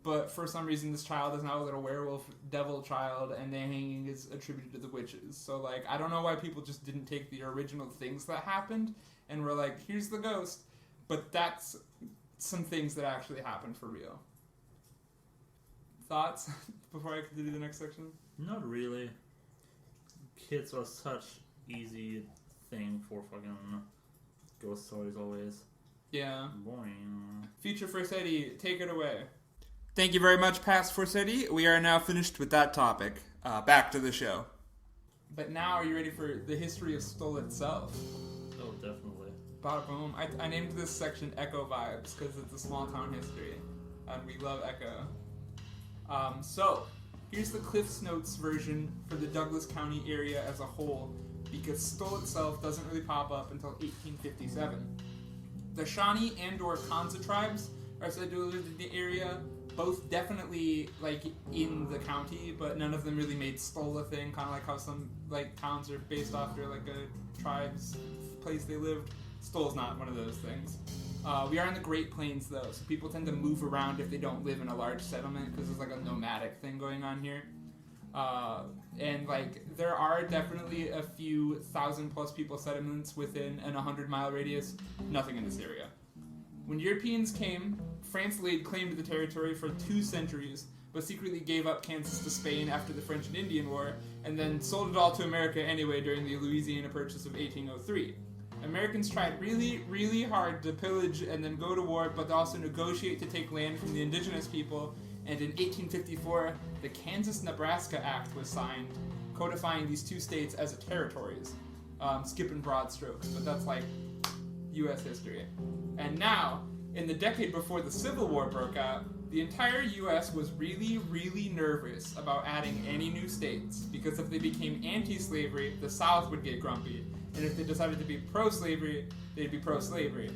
But for some reason, this child is now a little werewolf devil child, and the hanging is attributed to the witches. So, like, I don't know why people just didn't take the original things that happened and were like, here's the ghost. But that's some things that actually happened for real. Thoughts before I continue the next section? Not really. Kids are such easy thing for fucking ghost stories always. Yeah. Boring. Future Forseti, take it away. Thank you very much, past Forseti. We are now finished with that topic. Back to the show. But now, are you ready for the history of Stull itself? Oh, definitely. Bada boom. I named this section Echo Vibes because it's a small town history, and we love Echo. So, here's the Cliff's Notes version for the Douglas County area as a whole, because Stull itself doesn't really pop up until 1857. The Shawnee and/or Kansa tribes are said to have lived in the area, both definitely, like, in the county, but none of them really made Stull a thing, kind of like how some, like, towns are based off their, like, a tribe's place they lived. Stull's not one of those things. We are in the Great Plains, though, so people tend to move around if they don't live in a large settlement, because there's, like, a nomadic thing going on here. And, like, there are definitely a few 1,000-plus people settlements within an 100-mile radius. Nothing in this area. When Europeans came, France laid claim to the territory for 2 centuries, but secretly gave up Kansas to Spain after the French and Indian War, and then sold it all to America anyway during the Louisiana Purchase of 1803. Americans tried really, really hard to pillage and then go to war, but also negotiate to take land from the indigenous people, And in 1854, the Kansas-Nebraska Act was signed, codifying these two states as territories. Skipping broad strokes, but that's like U.S. history. And now, in the decade before the Civil War broke out, the entire U.S. was really, really nervous about adding any new states, because if they became anti-slavery, the South would get grumpy, and if they decided to be pro-slavery, they'd be pro-slavery.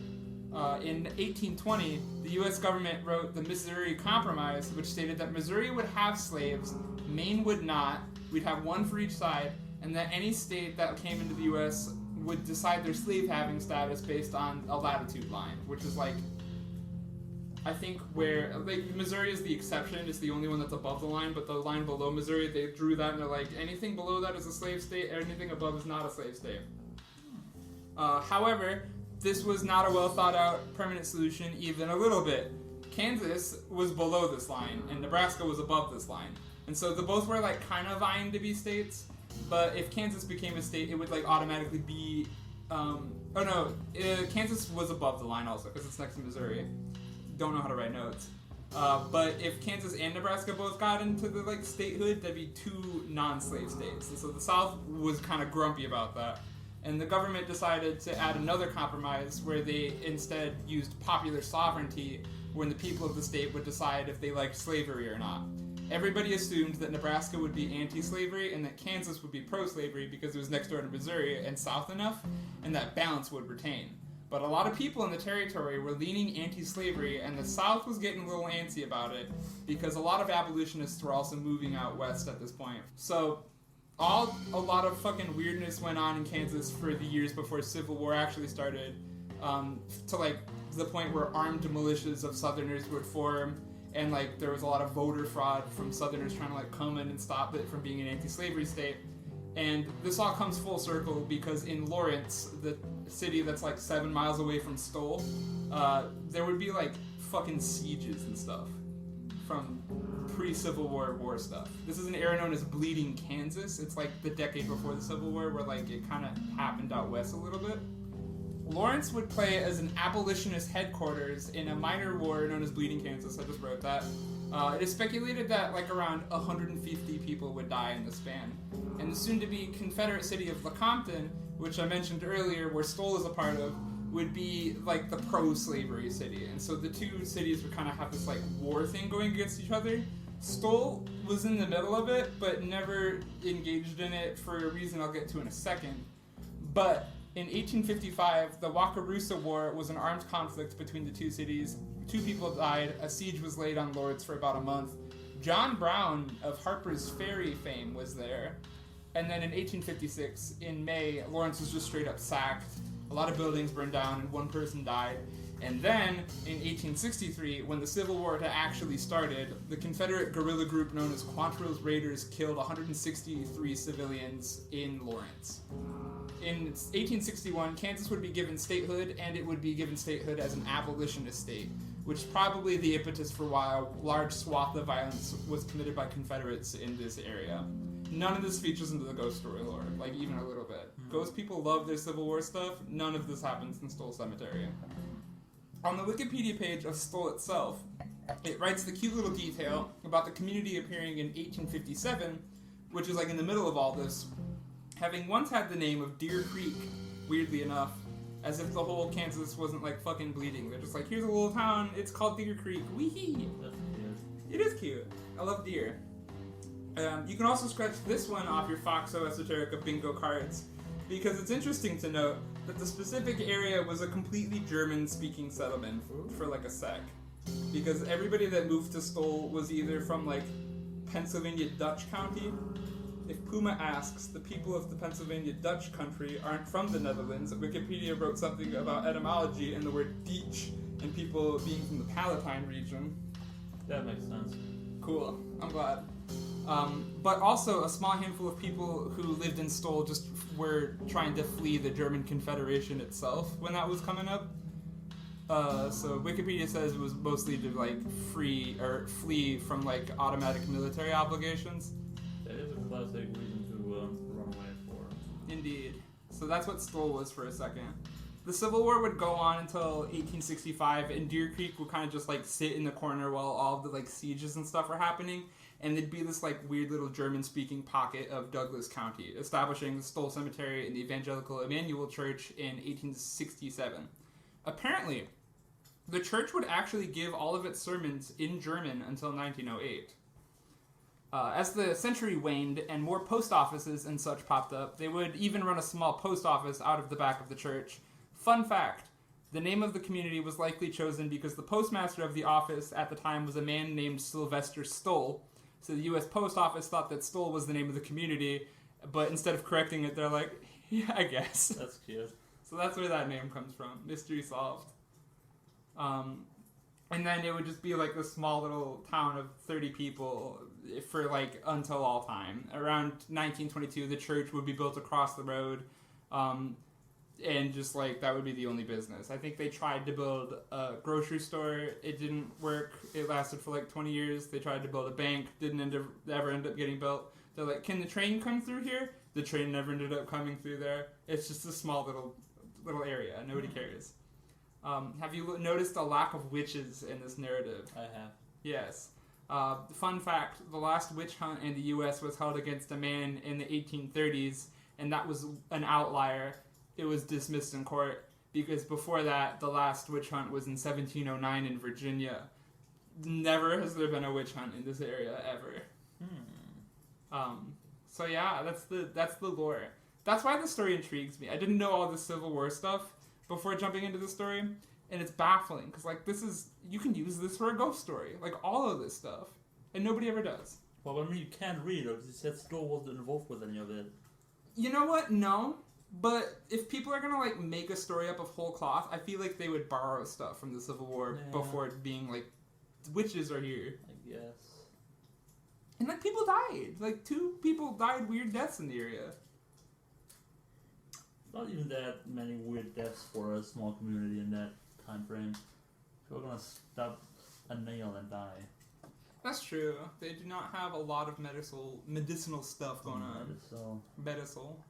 In 1820, the U.S. government wrote the Missouri Compromise, which stated that Missouri would have slaves, Maine would not, we'd have one for each side, and that any state that came into the U.S. would decide their slave-having status based on a latitude line, which is like, I think where, like, Missouri is the exception, it's the only one that's above the line, but the line below Missouri, they drew that and they're like, anything below that is a slave state, anything above is not a slave state. However, this was not a well-thought-out permanent solution even a little bit. Kansas was below this line, and Nebraska was above this line. And so they both were, like, kind of vying to be states, but if Kansas became a state, it would, like, automatically be, Kansas was above the line also, because it's next to Missouri. Don't know how to write notes. But if Kansas and Nebraska both got into the, like, statehood, that'd be two non-slave states. And so the South was kind of grumpy about that. And the government decided to add another compromise where they instead used popular sovereignty, when the people of the state would decide if they liked slavery or not. Everybody assumed that Nebraska would be anti-slavery and that Kansas would be pro-slavery because it was next door to Missouri and south enough, and that balance would retain. But a lot of people in the territory were leaning anti-slavery, and the South was getting a little antsy about it because a lot of abolitionists were also moving out west at this point. So a lot of fucking weirdness went on in Kansas for the years before Civil War actually started, to like the point where armed militias of Southerners would form, and like there was a lot of voter fraud from Southerners trying to like come in and stop it from being an anti-slavery state. And this all comes full circle because in Lawrence, the city that's like 7 miles away from Stull, there would be like fucking sieges and stuff from pre-Civil War stuff. This is an era known as Bleeding Kansas. It's like the decade before the Civil War where like it kind of happened out west a little bit. Lawrence would play as an abolitionist headquarters in a minor war known as Bleeding Kansas. I just wrote that. It is speculated that like around 150 people would die in the span. And the soon-to-be Confederate city of Lecompton, which I mentioned earlier, where Stull is a part of, would be like the pro-slavery city. And so the two cities would kind of have this like war thing going against each other. Stull was in the middle of it, but never engaged in it for a reason I'll get to in a second. But in 1855, the Wakarusa War was an armed conflict between the two cities. 2 people died, a siege was laid on Lawrence for about a month. John Brown of Harper's Ferry fame was there. And then in 1856, in May, Lawrence was just straight up sacked. A lot of buildings burned down and 1 person died. And then, in 1863, when the Civil War had actually started, the Confederate guerrilla group known as Quantrill's Raiders killed 163 civilians in Lawrence. In 1861, Kansas would be given statehood, and it would be given statehood as an abolitionist state, which is probably the impetus for why a large swath of violence was committed by Confederates in this area. None of this features into the ghost story lore, like even a little bit. Ghost people love their Civil War stuff. None of this happens in Stull Cemetery. On the Wikipedia page of Stull itself, it writes the cute little detail about the community appearing in 1857, which is like in the middle of all this, having once had the name of Deer Creek, weirdly enough, as if the whole Kansas wasn't like fucking bleeding. They're just like, here's a little town, it's called Deer Creek, wee-hee. That's cute. It is cute. I love deer. You can also scratch this one off your Foxxo Esoterica bingo cards, because it's interesting to note that the specific area was a completely German-speaking settlement for like a sec. Because everybody that moved to Stull was either from like Pennsylvania Dutch County. If Puma asks, the people of the Pennsylvania Dutch country aren't from the Netherlands. Wikipedia wrote something about etymology and the word Dietsch and people being from the Palatine region. That makes sense. Cool. I'm glad. But also a small handful of people who lived in Stull just were trying to flee the German Confederation itself when that was coming up. So Wikipedia says it was mostly to like flee from like automatic military obligations. That is a classic reason to run away for. Indeed. So that's what Stull was for a second. The Civil War would go on until 1865, and Deer Creek would kind of just like sit in the corner while all the like sieges and stuff are happening, and there'd be this like weird little German-speaking pocket of Douglas County, establishing the Stull Cemetery and the Evangelical Emmanuel Church in 1867. Apparently, the church would actually give all of its sermons in German until 1908. As the century waned and more post offices and such popped up, they would even run a small post office out of the back of the church. Fun fact, the name of the community was likely chosen because the postmaster of the office at the time was a man named Sylvester Stull. So the U.S. Post Office thought that Stull was the name of the community, but instead of correcting it, they're like, yeah, I guess. That's cute. So that's where that name comes from. Mystery solved. And then it would just be like this small little town of 30 people for like until all time. Around 1922, the church would be built across the road, and just like that would be the only business. I think they tried to build a grocery store. It didn't work. It lasted for like 20 years. They tried to build a bank. Didn't ever end up getting built. They're like, can the train come through here? The train never ended up coming through there. It's just a small little area. Nobody cares. Have you noticed a lack of witches in this narrative? I have. Yes. Fun fact, the last witch hunt in the U.S. was held against a man in the 1830s, and that was an outlier. It was dismissed in court, because before that, the last witch hunt was in 1709 in Virginia. Never has there been a witch hunt in this area, ever. So yeah, that's the lore. That's why the story intrigues me. I didn't know all the Civil War stuff before jumping into the story, and it's baffling because like you can use this for a ghost story, like all of this stuff, and nobody ever does. Well, I mean, you can't read it because you said Stull wasn't involved with any of it. You know what? No, but if people are gonna like make a story up of whole cloth, I feel like they would borrow stuff from the Civil War before it being like witches are here. I guess. And like people died, like 2 people died weird deaths in the area. Not even that many weird deaths for a small community in that time frame. People are gonna stub a nail and die. That's true. They do not have a lot of medicinal stuff going on. Medicinal.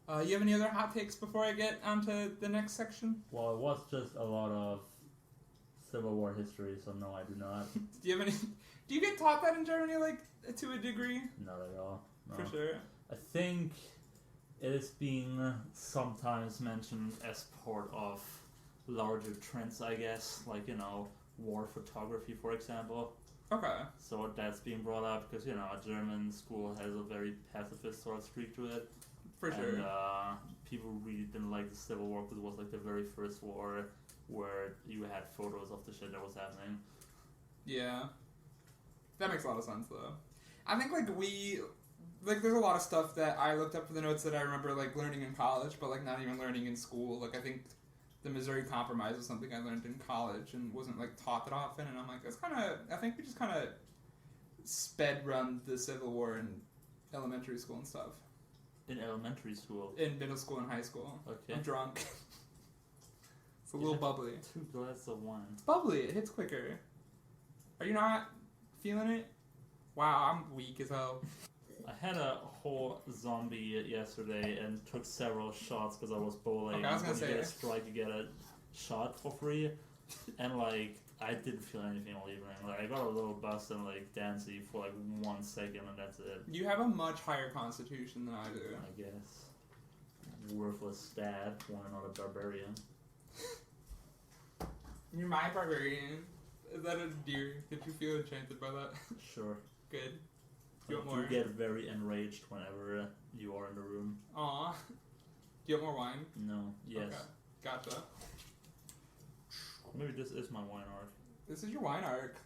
You have any other hot takes before I get onto the next section? Well, it was just a lot of Civil War history, so no, I do not. Do you have any? Do you get taught that in Germany, like to a degree? Not at all. No. For sure. I think it is being sometimes mentioned as part of larger trends, I guess, like, you know, war photography, for example. Okay. So that's being brought up because, you know, a German school has a very pacifist sort of streak to it. For sure. And people really didn't like the Civil War because it was like the very first war where you had photos of the shit that was happening. Yeah. That makes a lot of sense, though. I think, there's a lot of stuff that I looked up for the notes that I remember, like, learning in college, but, like, not even learning in school. Like, I think the Missouri Compromise was something I learned in college and wasn't, like, taught that often, and I'm like, I think we just kind of sped run the Civil War in elementary school and stuff. In elementary school? In middle school and high school. Okay. I'm drunk. It's a little bubbly. 2 glasses of wine. It's bubbly. It hits quicker. Are you not feeling it? Wow, I'm weak as hell. I had a whole zombie yesterday and took several shots because I was bowling. Okay, I was gonna when say. you get a strike, you get a shot for free. And, like, I didn't feel anything all evening. Like, I got a little bust and, like, dancy for, like, 1 second, and that's it. You have a much higher constitution than I do. I guess. Worthless stat. Why not a barbarian? You're my barbarian. Is that a deer? Did you feel enchanted by that? Sure. Good. I You want more? do get very enraged whenever you are in the room. Aw. Do you want more wine? No. Yes. Okay. Gotcha. Maybe this is my wine arc. This is your wine arc.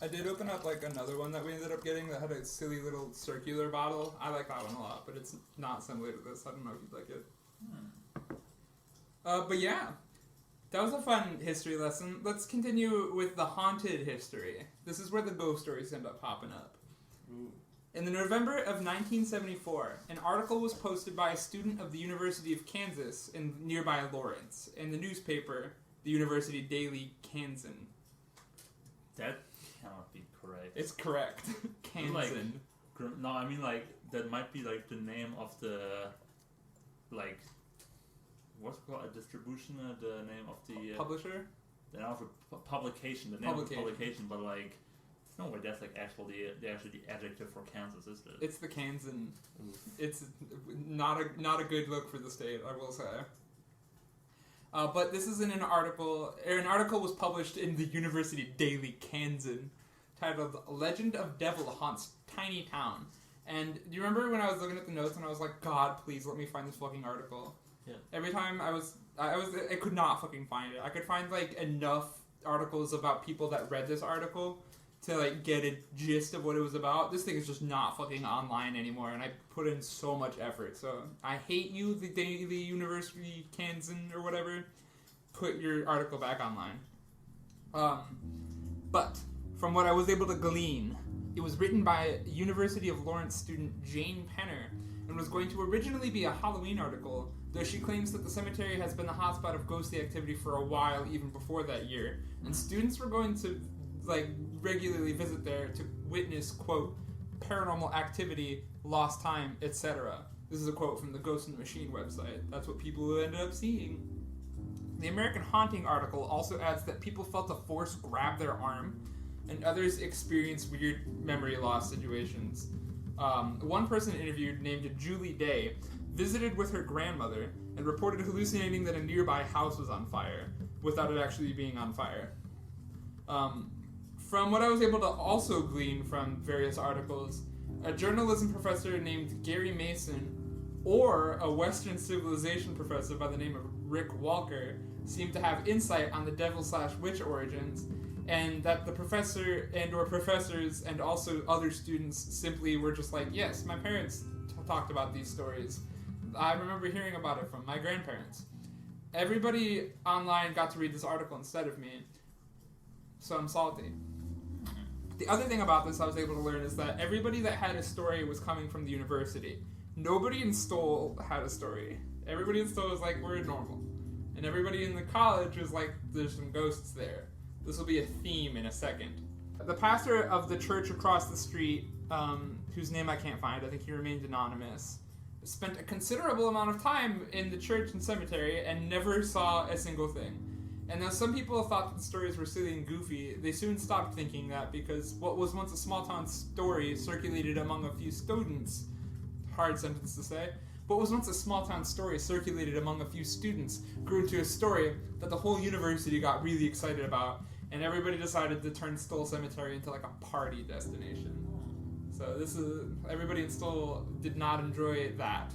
I did open up like another one that we ended up getting that had a silly little circular bottle. I like that one a lot, but it's not similar to this. I don't know if you'd like it. But yeah, that was a fun history lesson. Let's continue with the haunted history. This is where the ghost stories end up popping up. Ooh. In the November of 1974, an article was posted by a student of the University of Kansas in nearby Lawrence in the newspaper, the University Daily Kansan. That cannot be correct. It's correct. Kansan. No, I mean, like, that might be, like, the name of the, like, what's it called, a distribution, the name of the Publisher? the name of the publication, the name of the publication, but like, no way that's like actually the adjective for Kansas, is it? It's the Kansan. It's not a good look for the state, I will say. But this is in an article. An article was published in the University Daily Kansan, titled "Legend of Devil Haunts Tiny Town." And do you remember when I was looking at the notes and I was like, God, please let me find this fucking article? Yeah. Every time I could not fucking find it. I could find like enough articles about people that read this article to like get a gist of what it was about. This thing is just not fucking online anymore, and I put in so much effort. So I hate you, the Daily University Kansan or whatever. Put your article back online. But from what I was able to glean, it was written by University of Lawrence student Jane Penner and was going to originally be a Halloween article, though she claims that the cemetery has been the hotspot of ghostly activity for a while, even before that year. And students were going to like regularly visit there to witness, quote, paranormal activity, lost time, etc. This is a quote from the Ghost in the Machine website. That's what people ended up seeing. The American Haunting article also adds that people felt a force grab their arm, and others experienced weird memory loss situations. One person interviewed, named Julie Day, visited with her grandmother and reported hallucinating that a nearby house was on fire, without it actually being on fire. From what I was able to also glean from various articles, a journalism professor named Gary Mason or a Western civilization professor by the name of Rick Walker seemed to have insight on the devil/witch origins, and that the professor and or professors and also other students simply were just like, yes, my parents talked about these stories. I remember hearing about it from my grandparents. Everybody online got to read this article instead of me, so I'm salty. The other thing about this I was able to learn is that everybody that had a story was coming from the university. Nobody in Stull had a story. Everybody in Stull was like, we're normal. And everybody in the college was like, there's some ghosts there. This will be a theme in a second. The pastor of the church across the street, whose name I can't find, I think he remained anonymous, spent a considerable amount of time in the church and cemetery and never saw a single thing. And though some people thought that the stories were silly and goofy, they soon stopped thinking that because what was once a small-town story circulated among a few students, hard sentence to say, what was once a small-town story circulated among a few students grew into a story that the whole university got really excited about, and everybody decided to turn Stull Cemetery into like a party destination. So everybody in Stull did not enjoy that.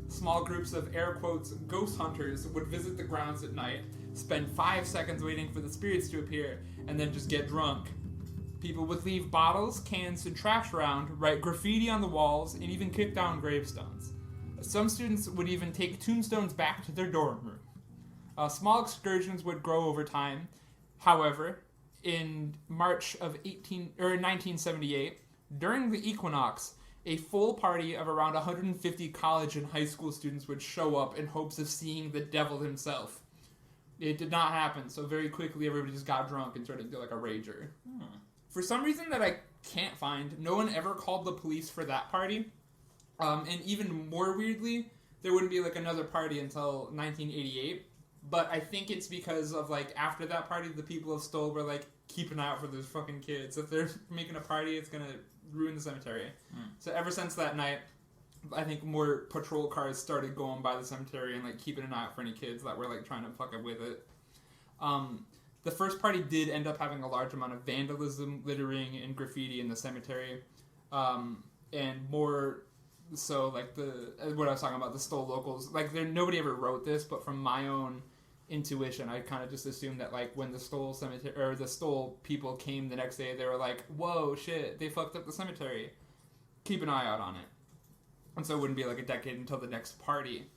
Small groups of air quotes ghost hunters would visit the grounds at night, spend 5 seconds waiting for the spirits to appear, and then just get drunk. People would leave bottles, cans, and trash around, write graffiti on the walls, and even kick down gravestones. Some students would even take tombstones back to their dorm room. Small excursions would grow over time. However, in March of 1978, during the equinox, a full party of around 150 college and high school students would show up in hopes of seeing the devil himself. It did not happen, so very quickly everybody just got drunk and turned into like a rager. For some reason that I can't find, no one ever called the police for that party. And even more weirdly, there wouldn't be like another party until 1988. But I think it's because of like after that party, the people of Stull were like, keep an eye out for those fucking kids. If they're making a party, it's gonna ruin the cemetery. So ever since that night, I think more patrol cars started going by the cemetery and like keeping an eye out for any kids that were like trying to fuck up with it. The first party did end up having a large amount of vandalism, littering, and graffiti in the cemetery, and more so like what I was talking about, the Stull locals. Like nobody ever wrote this, but from my own intuition, I kind of just assumed that like when the Stull cemetery or the Stull people came the next day, they were like, "Whoa, shit, they fucked up the cemetery. Keep an eye out on it." And so it wouldn't be like a decade until the next party.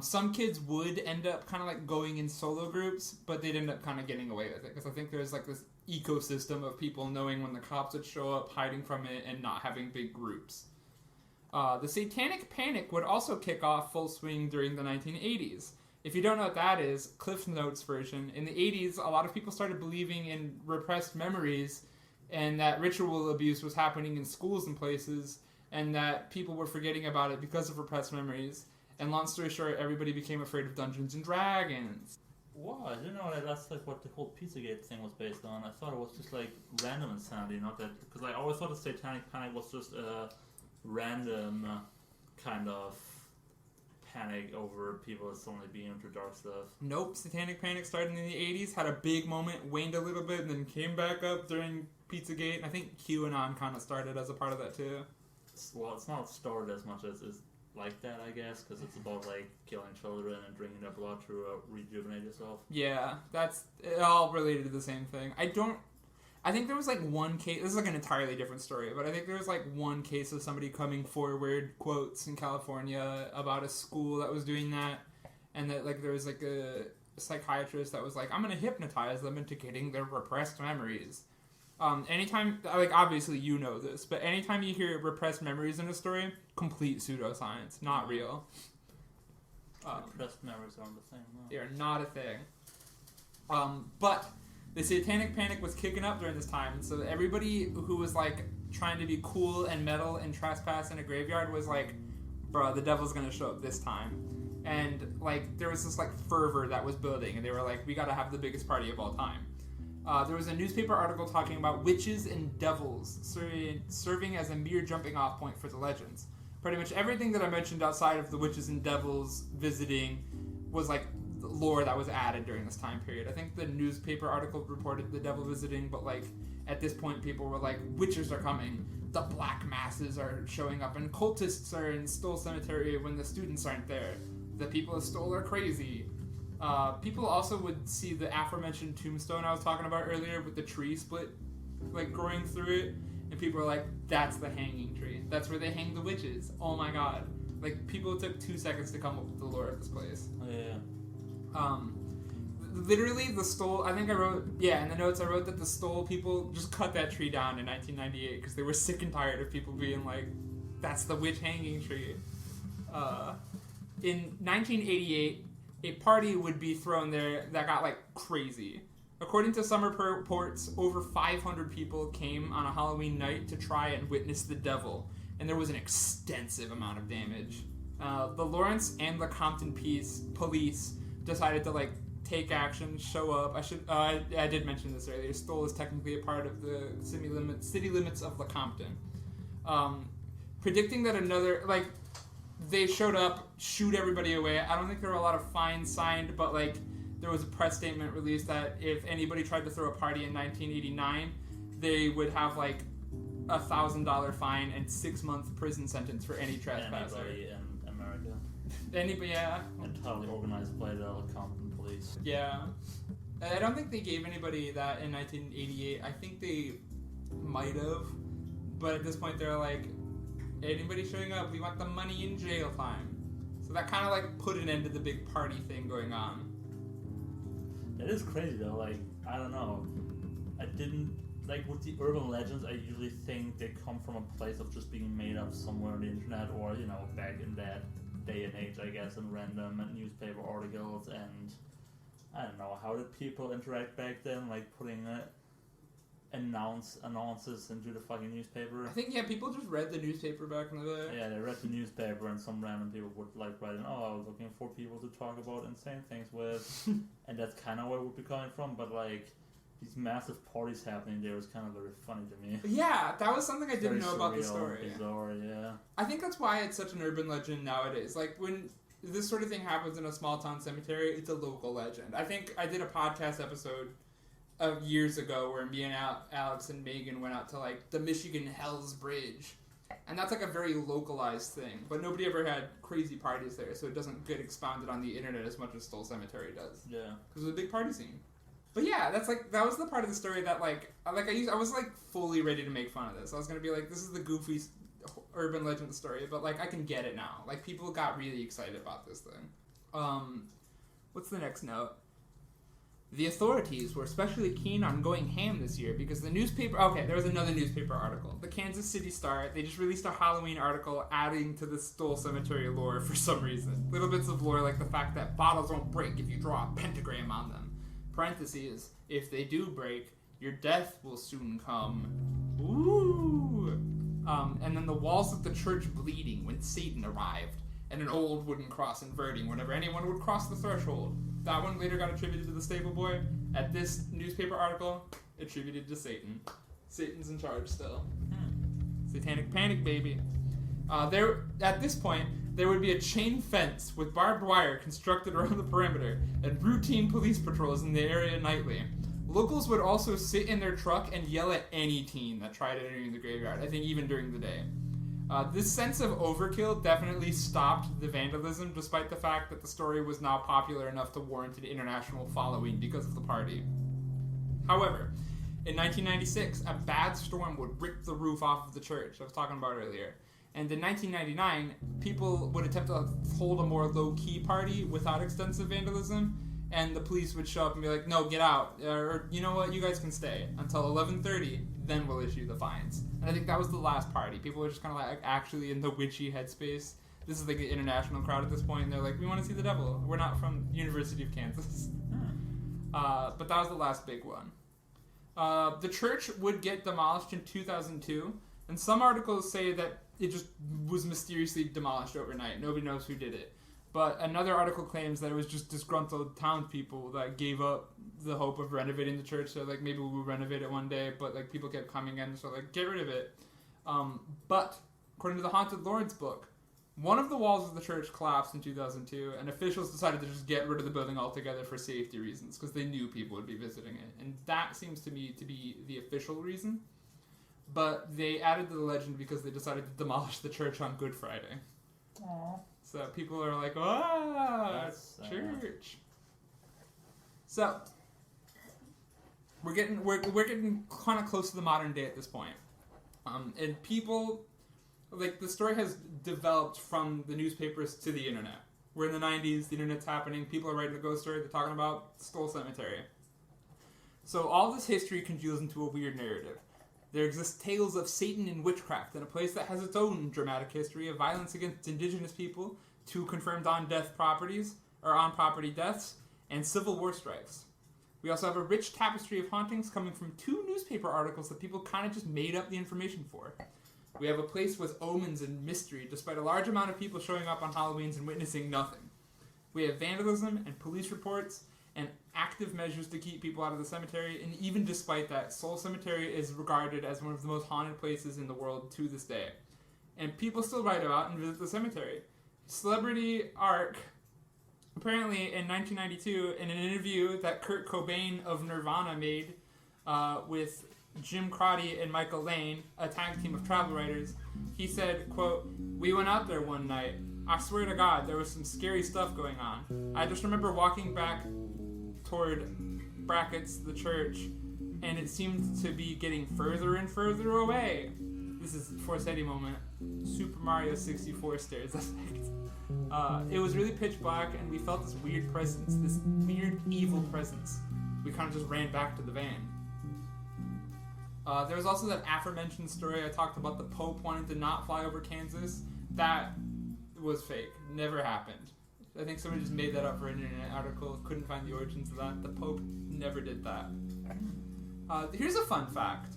Some kids would end up kind of like going in solo groups, but they'd end up kind of getting away with it because I think there's like this ecosystem of people knowing when the cops would show up, hiding from it, and not having big groups. The Satanic Panic would also kick off full swing during the 1980s. If you don't know what that is, Cliff Notes version, in the 80s, a lot of people started believing in repressed memories and that ritual abuse was happening in schools and places, and that people were forgetting about it because of repressed memories. And long story short, everybody became afraid of Dungeons and Dragons. Wow, I didn't know that that's like what the whole Pizzagate thing was based on. I thought it was just like random insanity, not that, because I always thought the Satanic Panic was just a random kind of panic over people suddenly being into dark stuff. Nope, Satanic Panic started in the 80s, had a big moment, waned a little bit, and then came back up during Pizzagate. And I think QAnon kind of started as a part of that too. Well, it's not started as much as it's like that, I guess, because it's about like killing children and drinking their blood to rejuvenate yourself. Yeah, that's all related to the same thing. I think there was like one case, this is like an entirely different story, but I think there was like one case of somebody coming forward, quotes, in California about a school that was doing that, and that like there was like a psychiatrist that was like, I'm going to hypnotize them into getting their repressed memories. Anytime, like obviously you know this, but anytime you hear repressed memories in a story, complete pseudoscience, not real. Repressed memories aren't a thing, no. They are not a thing. But the Satanic Panic was kicking up during this time, and so everybody who was like trying to be cool and metal and trespass in a graveyard was like, bro, the devil's gonna show up this time. And like there was this like fervor that was building, and they were like, we gotta have the biggest party of all time. There was a newspaper article talking about witches and devils serving as a mere jumping off point for the legends. Pretty much everything that I mentioned outside of the witches and devils visiting was like the lore that was added during this time period. I think the newspaper article reported the devil visiting, but like at this point people were like, witches are coming, the black masses are showing up, and cultists are in Stull Cemetery when the students aren't there. The people of Stull are crazy. People also would see the aforementioned tombstone I was talking about earlier with the tree split, like growing through it, and people are like, that's the hanging tree. That's where they hang the witches. Oh my god. Like, people took 2 seconds to come up with the lore of this place. Oh, yeah. Literally, the Stull, I think I wrote, in the notes I wrote that the Stull people just cut that tree down in 1998 because they were sick and tired of people being like, that's the witch hanging tree. In 1988, a party would be thrown there that got like crazy. According to some reports, over 500 people came on a Halloween night to try and witness the devil, and there was an extensive amount of damage. The Lawrence and the Compton police decided to like take action, show up. I did mention this earlier. Stull is technically a part of the city limits of Lecompton. Predicting that they showed up, shoot everybody away. I don't think there were a lot of fines signed, but like there was a press statement released that if anybody tried to throw a party in 1989, they would have like $1,000 fine and 6-month prison sentence for any trespasser. Anybody in America. Anybody, yeah. Entirely organized by the Compton police. Yeah. I don't think they gave anybody that in 1988. I think they might have, but at this point they're like, anybody showing up, we want the money in jail time. So that kind of like put an end to the big party thing going on. It is crazy though, like, I don't know. I didn't, like with the urban legends, I usually think they come from a place of just being made up somewhere on the internet or, you know, back in that day and age, I guess, in random newspaper articles, and I don't know, how did people interact back then, like putting announces into the fucking newspaper? I think, people just read the newspaper back in the day. Yeah, they read the newspaper and some random people would like write in, I was looking for people to talk about insane things with, and that's kind of where it would be coming from, but like, these massive parties happening there is kind of very funny to me. Yeah, that was something I didn't know about the surreal, story. Bizarre, yeah. I think that's why it's such an urban legend nowadays. Like, when this sort of thing happens in a small town cemetery, it's a local legend. I think I did a podcast episode of years ago where me and Alex and Megan went out to like the Michigan Hell's Bridge, and that's like a very localized thing, but nobody ever had crazy parties there, so it doesn't get expounded on the internet as much as Stull Cemetery does. Yeah, because it was a big party scene. But yeah, that was the part of the story that I was like fully ready to make fun of this. I was gonna be like, this is the goofy urban legend story, but like I can get it now. Like, people got really excited about this thing. What's the next note? The authorities were especially keen on going ham this year because the newspaper... Okay, there was another newspaper article. The Kansas City Star, they just released a Halloween article adding to the Stull Cemetery lore for some reason. Little bits of lore like the fact that bottles won't break if you draw a pentagram on them. Parentheses, if they do break, your death will soon come. Ooh! And then the walls of the church bleeding when Satan arrived. and an old wooden cross inverting whenever anyone would cross the threshold. That one later got attributed to the stable boy. At this newspaper article, attributed to Satan. Satan's in charge still. Satanic panic, baby. At this point, there would be a chain fence with barbed wire constructed around the perimeter and routine police patrols in the area nightly. Locals would also sit in their truck and yell at any teen that tried entering the graveyard, I think even during the day. This sense of overkill definitely stopped the vandalism, despite the fact that the story was now popular enough to warrant an international following because of the party. However, in 1996, a bad storm would rip the roof off of the church I was talking about earlier. And in 1999, people would attempt to hold a more low-key party without extensive vandalism, and the police would show up and be like, no, get out, or you know what, you guys can stay until 11:30, then we'll issue the fines. And I think that was the last party. People were just kind of like actually in the witchy headspace. This is like the international crowd at this point, and they're like, we want to see the devil. We're not from University of Kansas. But that was the last big one. The church would get demolished in 2002, and some articles say that it just was mysteriously demolished overnight. Nobody knows who did it. But another article claims that it was just disgruntled townspeople that gave up the hope of renovating the church. So, like, maybe we'll renovate it one day, but, like, people kept coming in, so, like, get rid of it. But, according to the Haunted Lawrence book, one of the walls of the church collapsed in 2002, and officials decided to just get rid of the building altogether for safety reasons, because they knew people would be visiting it. And that seems to me to be the official reason. But they added to the legend because they decided to demolish the church on Good Friday. Aww. So people are like, it's church. So we're getting kind of close to the modern day at this point. And people, like, the story has developed from the newspapers to the internet. We're in the 90s, the internet's happening, people are writing a ghost story, they're talking about Stull Cemetery. So all this history congeals into a weird narrative. There exist tales of Satan and witchcraft in a place that has its own dramatic history of violence against indigenous people, 2 confirmed on-property deaths, and Civil War strikes. We also have a rich tapestry of hauntings coming from 2 newspaper articles that people kind of just made up the information for. We have a place with omens and mystery, despite a large amount of people showing up on Halloweens and witnessing nothing. We have vandalism and police reports, and active measures to keep people out of the cemetery, and even despite that, Stull Cemetery is regarded as one of the most haunted places in the world to this day. And people still write about and visit the cemetery. Celebrity Ark, apparently in 1992, in an interview that Kurt Cobain of Nirvana made with Jim Crotty and Michael Lane, a tag team of travel writers, he said, quote, "We went out there one night. I swear to God, there was some scary stuff going on. I just remember walking back toward brackets the church, and it seemed to be getting further and further away." This is Forseti moment. Super Mario 64 stairs effect. It was really pitch black, and we felt this weird presence, this weird evil presence. We kind of just ran back to the van. There was also that aforementioned story I talked about, the Pope wanting to not fly over Kansas. That was fake. Never happened. I think somebody just made that up for an internet article. Couldn't find the origins of that. The Pope never did that. Here's a fun fact.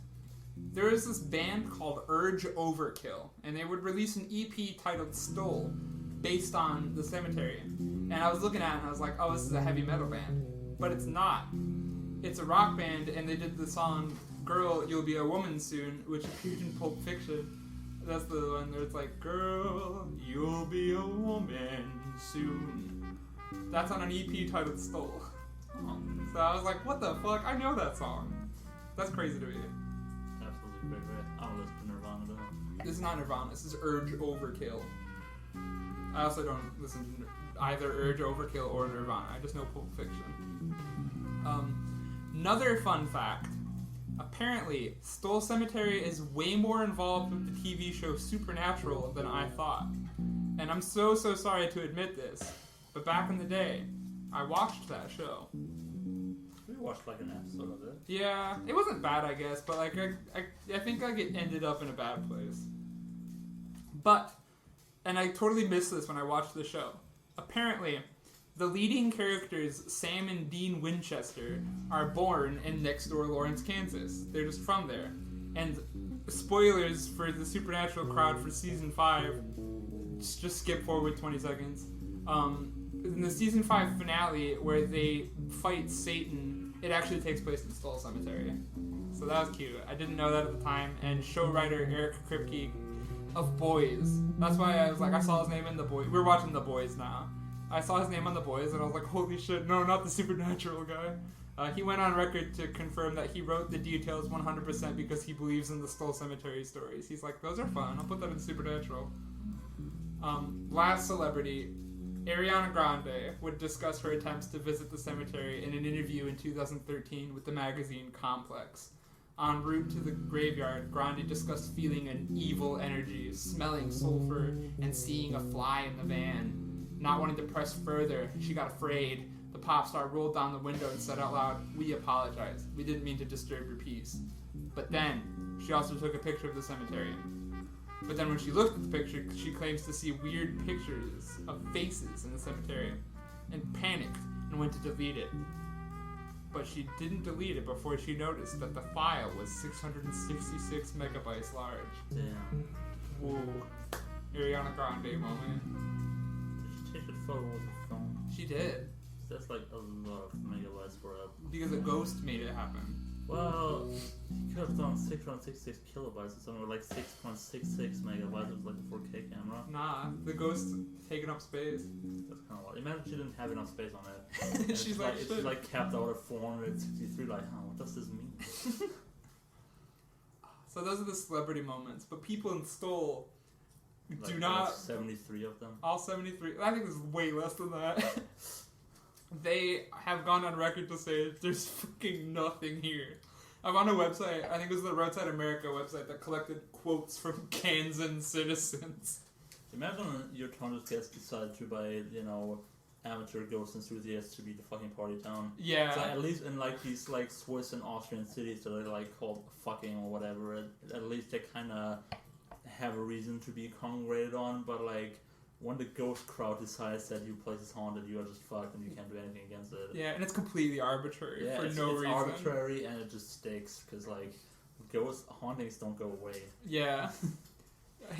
There was this band called Urge Overkill, and they would release an EP titled Stull, based on the cemetery. And I was looking at it and I was like, oh, this is a heavy metal band. But it's not. It's a rock band, and they did the song Girl, You'll Be a Woman Soon, which appeared in Pulp Fiction. That's the one where it's like, girl, you'll be a woman soon. That's on an EP titled Stull. So I was like, what the fuck? I know that song. That's crazy to me. Absolutely great. I don't listen to Nirvana though. This is not Nirvana. This is Urge Overkill. I also don't listen to either Urge Overkill or Nirvana. I just know Pulp Fiction. Another fun fact. Apparently, Stull Cemetery is way more involved with the TV show Supernatural than I thought. And I'm so sorry to admit this, but back in the day, I watched that show. We watched like an episode of it. Yeah, it wasn't bad, I guess, but like I think like it ended up in a bad place. But, and I totally missed this when I watched the show. Apparently, the leading characters, Sam and Dean Winchester, are born in next-door Lawrence, Kansas. They're just from there. And spoilers for the Supernatural crowd for Season 5, just skip forward 20 seconds. In the season 5 finale, where they fight Satan, it actually takes place in Stull Cemetery. So that was cute. I didn't know that at the time. And show writer Eric Kripke of Boys. That's why I was like, I saw his name in The Boys. We're watching The Boys now. I saw his name on The Boys, and I was like, holy shit, no, not the supernatural guy. He went on record to confirm that he wrote the details 100% because he believes in the Stull Cemetery stories. He's like, those are fun. I'll put that in Supernatural. Last celebrity, Ariana Grande, would discuss her attempts to visit the cemetery in an interview in 2013 with the magazine Complex. En route to the graveyard, Grande discussed feeling an evil energy, smelling sulfur, and seeing a fly in the van. Not wanting to press further, she got afraid. The pop star rolled down the window and said out loud, "We apologize. We didn't mean to disturb your peace." But then, she also took a picture of the cemetery. But then when she looked at the picture, she claims to see weird pictures of faces in the cemetery, and panicked and went to delete it. But she didn't delete it before she noticed that the file was 666 megabytes large. Damn. Whoa. Ariana Grande moment. Did she take a photo with her phone? She did. That's like a lot of megabytes for a... Because a ghost made it happen. Well, you could have done 666 kilobytes or something, or like 6.66 megabytes with like a 4K camera. Nah, the ghost taking up space. That's kind of odd. Imagine she didn't have enough space on it. And She's like, it's like capped out at 463, like, huh, what does this mean? So those are the celebrity moments, but people in Stull Like, do not... 73 of them. All 73. I think there's way less than that. They have gone on record to say there's fucking nothing here. I'm on a website, I think it was the Roadside America website, that collected quotes from Kansan citizens. Imagine your town just gets decided to by, amateur ghost enthusiasts to be the fucking party town. Yeah. So at least in like these like Swiss and Austrian cities that are like called fucking or whatever, at least they kind of have a reason to be congregated on, but like when the ghost crowd decides that your place is haunted, you are just fucked and you can't do anything against it. Yeah, and it's completely arbitrary for it's no reason. It's arbitrary and it just sticks because like ghost hauntings don't go away. Yeah.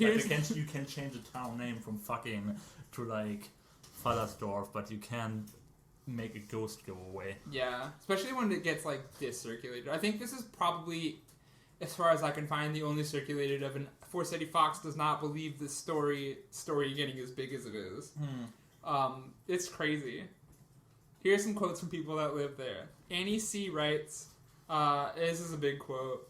Like you can change the town name from fucking to like Fallersdorf, but you can't make a ghost go away. Yeah, especially when it gets like discirculated. I think this is probably, as far as I can find, the only circulated of an Forseti Fox does not believe this story getting as big as it is. It's crazy. Here's some quotes from people that live there. Annie C. writes, this is a big quote.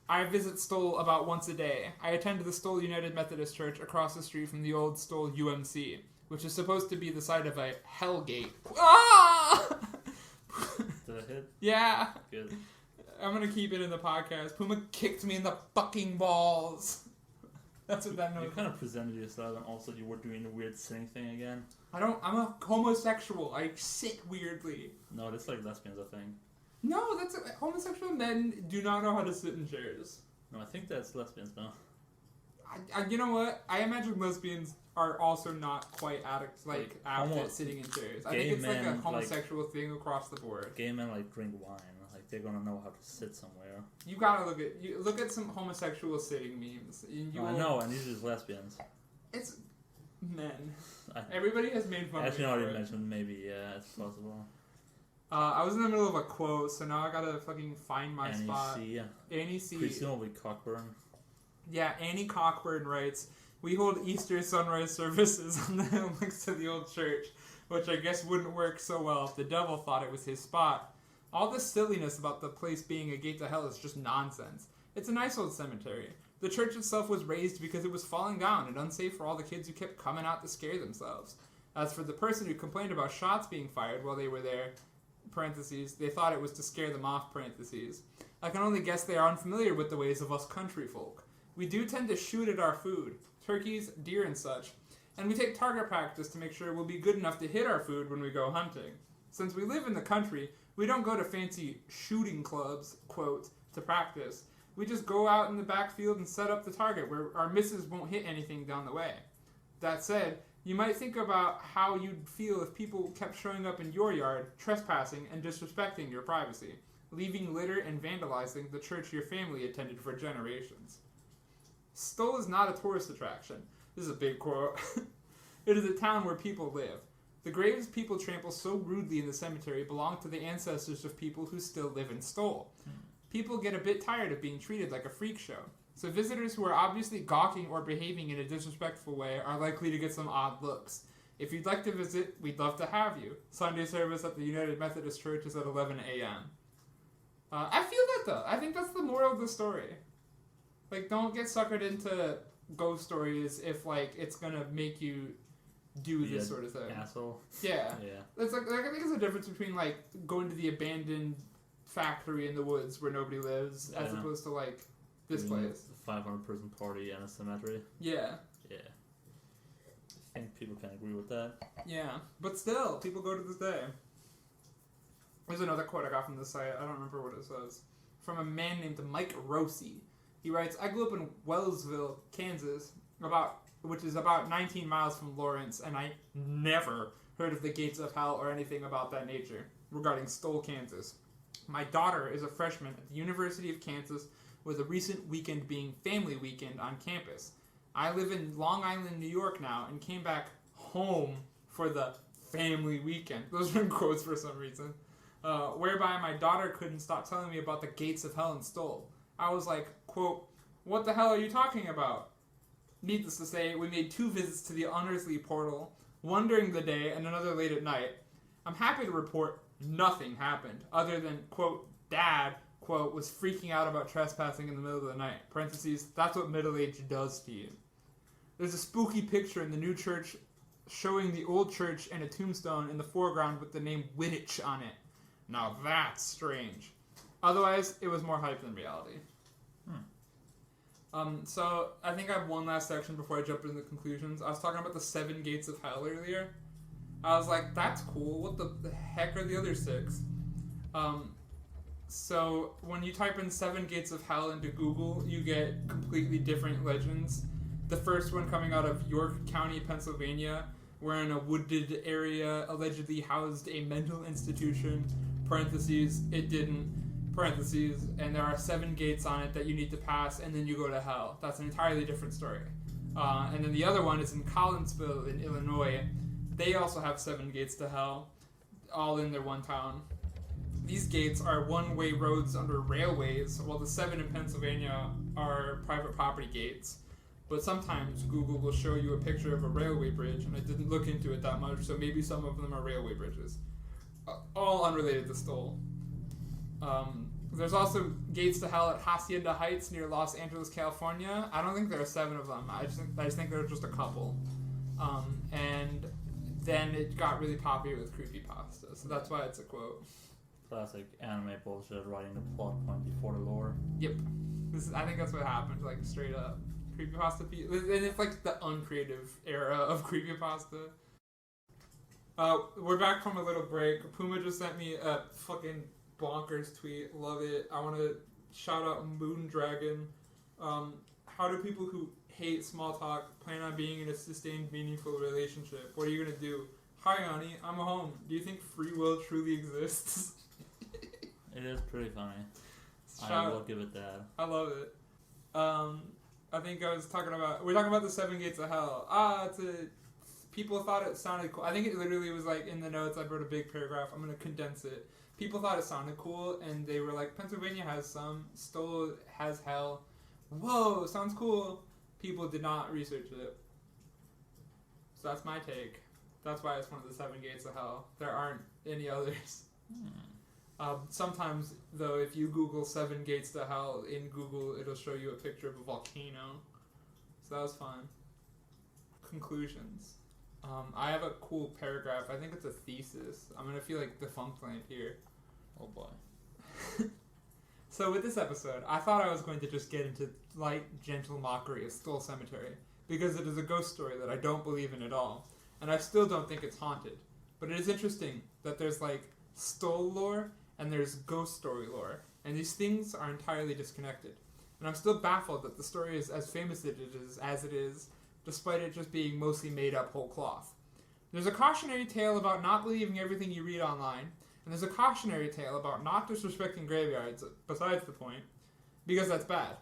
"I visit Stull about once a day. I attend the Stull United Methodist Church across the street from the old Stull UMC, which is supposed to be the site of a hell gate." Ah! Did I hit? Yeah. Good. I'm gonna keep it in the podcast. Puma kicked me in the fucking balls. That's what that knows. You kind of presented yourself, and also you were doing the weird sitting thing again. I'm a homosexual. I sit weirdly. No, that's like lesbians, I think. No, homosexual men do not know how to sit in chairs. No, I think that's lesbians now. You know what? I imagine lesbians are also not quite apt at sitting in chairs. I think it's like a homosexual thing across the board. Gay men like drink wine. Like they're gonna know how to sit somewhere. You gotta look at some homosexual sitting memes. I know, and these are just lesbians. It's men. Everybody has made fun of me. Actually, I already mentioned maybe, yeah, it's possible. I was in the middle of a quote, so now I gotta fucking find my spot. Annie C. Presumably Cockburn. Yeah, Annie Cockburn writes, "We hold Easter sunrise services on the hill next to the old church, which I guess wouldn't work so well if the devil thought it was his spot. All this silliness about the place being a gate to hell is just nonsense. It's a nice old cemetery. The church itself was raised because it was falling down and unsafe for all the kids who kept coming out to scare themselves. As for the person who complained about shots being fired while they were there, parentheses, they thought it was to scare them off, parentheses. I can only guess they are unfamiliar with the ways of us country folk. We do tend to shoot at our food, turkeys, deer, and such, and we take target practice to make sure we'll be good enough to hit our food when we go hunting. Since we live in the country, we don't go to fancy shooting clubs, quote, to practice. We just go out in the backfield and set up the target where our misses won't hit anything down the way. That said, you might think about how you'd feel if people kept showing up in your yard, trespassing and disrespecting your privacy, leaving litter and vandalizing the church your family attended for generations. Stull is not a tourist attraction. This is a big quote. It is a town where people live. The graves people trample so rudely in the cemetery belong to the ancestors of people who still live in Stull. People get a bit tired of being treated like a freak show. So visitors who are obviously gawking or behaving in a disrespectful way are likely to get some odd looks. If you'd like to visit, we'd love to have you. Sunday service at the United Methodist Church is at 11 a.m. I feel that, though. I think that's the moral of the story. Like, don't get suckered into ghost stories if, like, it's gonna make you do this sort of thing. Asshole. Yeah. Yeah. It's like I think there's a difference between, like, going to the abandoned factory in the woods where nobody lives as opposed to, like, this place. A 500-person party and a cemetery. Yeah. Yeah. I think people can agree with that. Yeah. But still, people go to this day. There's another quote I got from the site. I don't remember what it says. From a man named Mike Rossi. He writes, I grew up in Wellsville, Kansas, which is about 19 miles from Lawrence, and I never heard of the gates of hell or anything about that nature regarding Stull, Kansas. My daughter is a freshman at the University of Kansas, with a recent weekend being family weekend on campus. I live in Long Island, New York now, and came back home for the family weekend. Those are in quotes for some reason. Whereby my daughter couldn't stop telling me about the gates of hell in Stull. I was like, quote, what the hell are you talking about? Needless to say, we made 2 visits to the unearthly portal, one during the day and another late at night. I'm happy to report nothing happened, other than, quote, Dad, quote, was freaking out about trespassing in the middle of the night. Parentheses, that's what middle age does to you. There's a spooky picture in the new church showing the old church and a tombstone in the foreground with the name Wittich on it. Now that's strange. Otherwise, it was more hype than reality. So I think I have one last section before I jump into the conclusions. I was talking about the 7 gates of hell earlier. I was like, that's cool. What the heck are the other 6? So when you type in 7 gates of hell into Google, you get completely different legends. The first one coming out of York County, Pennsylvania, where in a wooded area allegedly housed a mental institution, parentheses, it didn't, parentheses, and there are 7 gates on it that you need to pass, and then you go to hell. That's an entirely different story. And then the other one is in Collinsville in Illinois. They also have 7 gates to hell, all in their one town. These gates are one-way roads under railways, while the 7 in Pennsylvania are private property gates. But sometimes Google will show you a picture of a railway bridge, and I didn't look into it that much, so maybe some of them are railway bridges. All unrelated to Stull. There's also gates to hell at Hacienda Heights near Los Angeles, California. I don't think there are 7 of them. I just think there are just a couple. And then it got really popular with creepypasta, so that's why it's a quote. Classic anime bullshit, writing the plot point before the lore. Yep. I think that's what happened, like, straight up. Creepypasta people. And it's like the uncreative era of creepypasta. We're back from a little break. Puma just sent me a fucking bonkers tweet. Love it. I want to shout out Moon Dragon. How do people who hate small talk plan on being in a sustained, meaningful relationship? What are you going to do? Hi, honey. I'm home. Do you think free will truly exists? It is pretty funny. I will give it that. I love it. I think we're talking about the 7 gates of hell. People thought it sounded cool. I think it literally was like in the notes. I wrote a big paragraph. I'm going to condense it. People thought it sounded cool, and they were like, Pennsylvania has some. Stull has hell. Whoa, sounds cool. People did not research it. So that's my take. That's why it's one of the 7 gates of hell. There aren't any others. Sometimes, though, if you Google 7 gates to hell in Google, it'll show you a picture of a volcano. So that was fun. Conclusions. I have a cool paragraph. I think it's a thesis. I'm going to feel like defunct land here. Oh boy. So with this episode, I thought I was going to just get into light, gentle mockery of Stull Cemetery, because it is a ghost story that I don't believe in at all, and I still don't think it's haunted. But it is interesting that there's like Stull lore and there's ghost story lore, and these things are entirely disconnected. And I'm still baffled that the story is as famous as it is, despite it just being mostly made up whole cloth. There's a cautionary tale about not believing everything you read online, and there's a cautionary tale about not disrespecting graveyards, besides the point, because that's bad.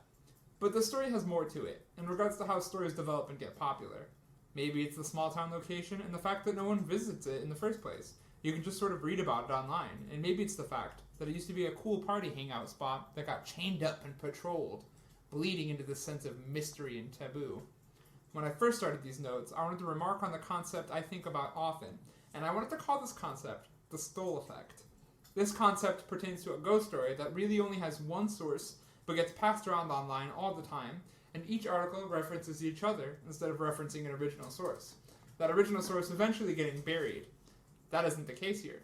But the story has more to it, in regards to how stories develop and get popular. Maybe it's the small town location and the fact that no one visits it in the first place. You can just sort of read about it online, and maybe it's the fact that it used to be a cool party hangout spot that got chained up and patrolled, bleeding into this sense of mystery and taboo. When I first started these notes, I wanted to remark on the concept I think about often, and I wanted to call this concept the Stull effect. This concept pertains to a ghost story that really only has one source, but gets passed around online all the time, and each article references each other instead of referencing an original source. That original source eventually getting buried. That isn't the case here.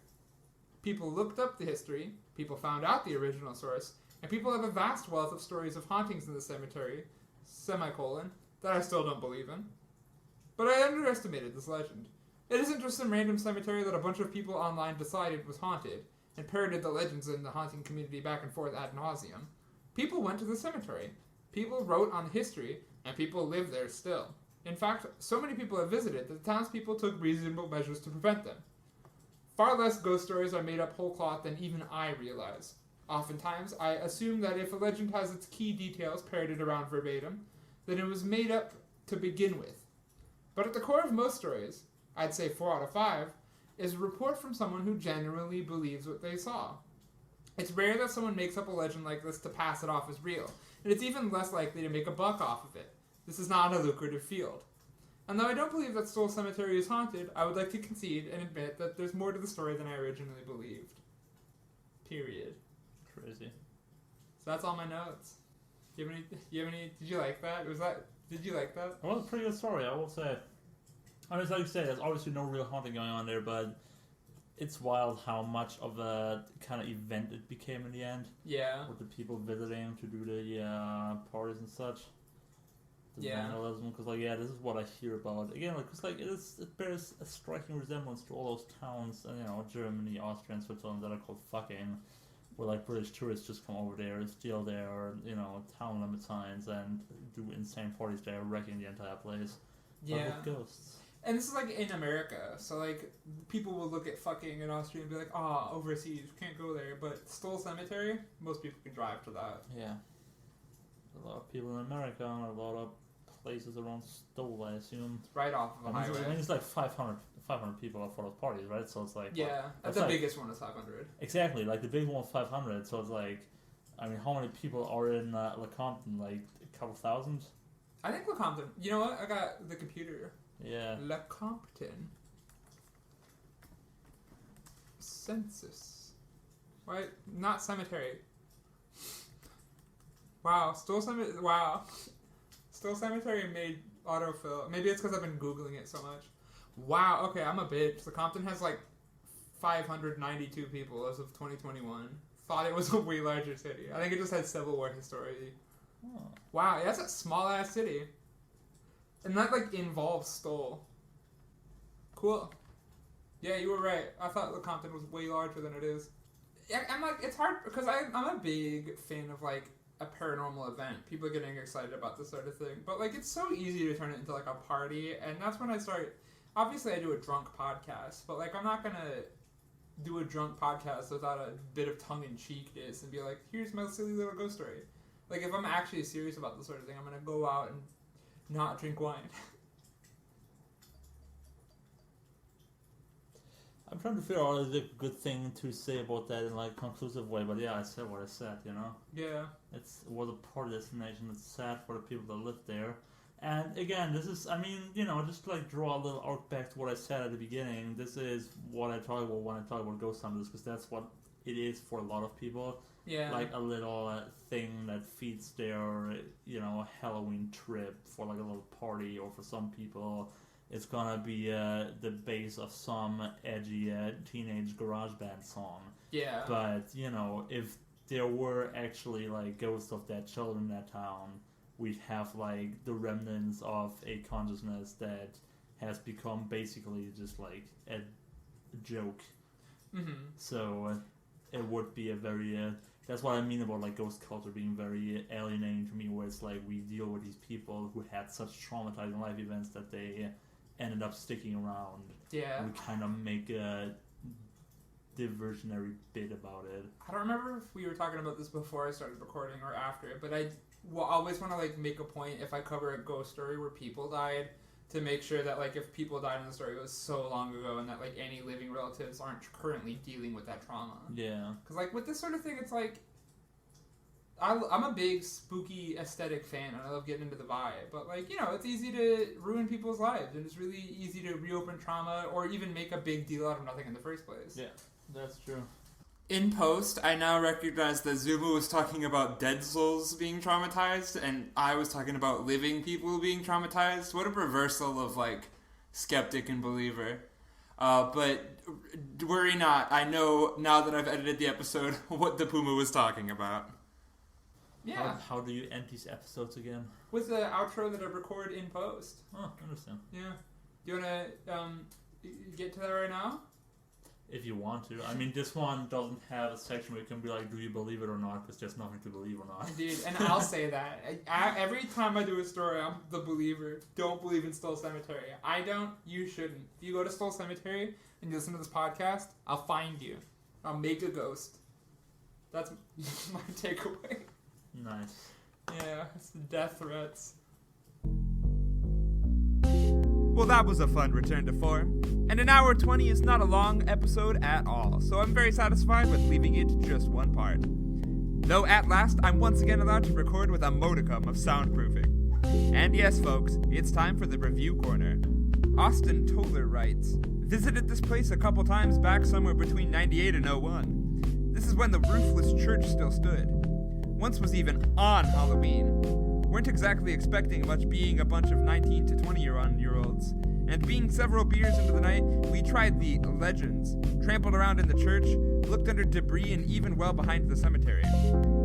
People looked up the history, people found out the original source, and people have a vast wealth of stories of hauntings in the cemetery, that I still don't believe in. But I underestimated this legend. It isn't just some random cemetery that a bunch of people online decided was haunted, and parroted the legends in the haunting community back and forth ad nauseum. People went to the cemetery. People wrote on the history, and people live there still. In fact, so many people have visited that the townspeople took reasonable measures to prevent them. Far less ghost stories are made up whole cloth than even I realize. Oftentimes, I assume that if a legend has its key details parroted around verbatim, then it was made up to begin with. But at the core of most stories, I'd say 4 out of 5, is a report from someone who genuinely believes what they saw. It's rare that someone makes up a legend like this to pass it off as real, and it's even less likely to make a buck off of it. This is not a lucrative field. And though I don't believe that Stull Cemetery is haunted, I would like to concede and admit that there's more to the story than I originally believed. Period. Crazy. So that's all my notes. Do you have any, did you like that? Did you like that? Well, it's a pretty good story, I will say. I mean, like you say, there's obviously no real haunting going on there, but it's wild how much of a kind of event it became in the end. Yeah. With the people visiting to do the parties and such. The vandalism, because this is what I hear about. Again, because it bears a striking resemblance to all those towns, Germany, Austria, and Switzerland that are called fucking, where British tourists just come over there, steal their town limit signs and do insane parties there, wrecking the entire place. Yeah. But with ghosts. And this is in America, so people will look at fucking in Austria and be like, overseas, can't go there. But Stull Cemetery, most people can drive to that. Yeah. A lot of people in America, a lot of places around Stull, I assume. Right off of a highway. I mean, it's 500 people for those parties, right? So it's the biggest one is 500. Exactly, the big one is 500, so it's how many people are in Lecompton? A couple thousand? I think Lecompton. You know what? I got the computer. Yeah. Lecompton. Census. Right? Not cemetery. Wow. Stull Cemetery. Wow. Stull Cemetery made autofill. Maybe it's because I've been Googling it so much. Wow. Okay, I'm a bitch. Lecompton has 592 people as of 2021. Thought it was a way larger city. I think it just had Civil War history. Oh. Wow, that's a small ass city. And that involves Stull. Cool. Yeah, you were right. I thought Lecompton was way larger than it is. I'm it's hard because I'm a big fan of a paranormal event. People getting excited about this sort of thing. But it's so easy to turn it into a party, and that's when I start. Obviously, I do a drunk podcast, but I'm not gonna do a drunk podcast without a bit of tongue-in-cheekness and be like, here's my silly little ghost story. If I'm actually serious about this sort of thing, I'm gonna go out and not drink wine. I'm trying to figure out a good thing to say about that in a conclusive way, but I said what I said, Yeah. It was a party destination. It's sad for the people that live there. And again, this is, just to draw a little arc back to what I said at the beginning, this is what I talk about when I talk about ghost hunters, because that's what it is for a lot of people. Yeah. A little thing that feeds their, Halloween trip for a little party, or for some people, it's gonna be the base of some edgy teenage garage band song. Yeah. But, if there were actually, ghosts of dead children in that town, we'd have, the remnants of a consciousness that has become basically just, a joke. Mm-hmm. So, it would be a very... that's what I mean about, ghost culture being very alienating to me, where it's we deal with these people who had such traumatizing life events that they ended up sticking around. Yeah. And we kind of make a diversionary bit about it. I don't remember if we were talking about this before I started recording or after, but always want to like make a point if I cover a ghost story where people died to make sure that like if people died in the story it was so long ago and that like any living relatives aren't currently dealing with that trauma. Yeah. Because like with this sort of thing, it's like I'm a big spooky aesthetic fan and I love getting into the vibe, but like, you know, it's easy to ruin people's lives and it's really easy to reopen trauma or even make a big deal out of nothing in the first place. Yeah, that's true. In post, I now recognize that Zuma was talking about dead souls being traumatized, and I was talking about living people being traumatized. What a reversal of, like, skeptic and believer. But worry not, I know now that I've edited the episode what the Puma was talking about. Yeah. How do you end these episodes again? With the outro that I record in post. Oh, I understand. Yeah. Do you want to get to that right now? If you want to. I mean, this one doesn't have a section where you can be like, do you believe it or not? Because there's nothing to believe or not. Dude, and I'll say that. Every time I do a story, I'm the believer. Don't believe in Stull Cemetery. I don't. You shouldn't. If you go to Stull Cemetery and you listen to this podcast, I'll find you. I'll make a ghost. That's my takeaway. Nice. Yeah, it's the death threats. Well, that was a fun return to form, and an hour 20 is not a long episode at all, so I'm very satisfied with leaving it just one part. Though at last, I'm once again allowed to record with a modicum of soundproofing. And yes, folks, it's time for the review corner. Austin Toller writes, visited this place a couple times back somewhere between 98 and 01. This is when the roofless church still stood. Once was even on Halloween. Weren't exactly expecting much being a bunch of 19 to 20-year-olds. And being several beers into the night, we tried the Legends, trampled around in the church, looked under debris and even well behind the cemetery.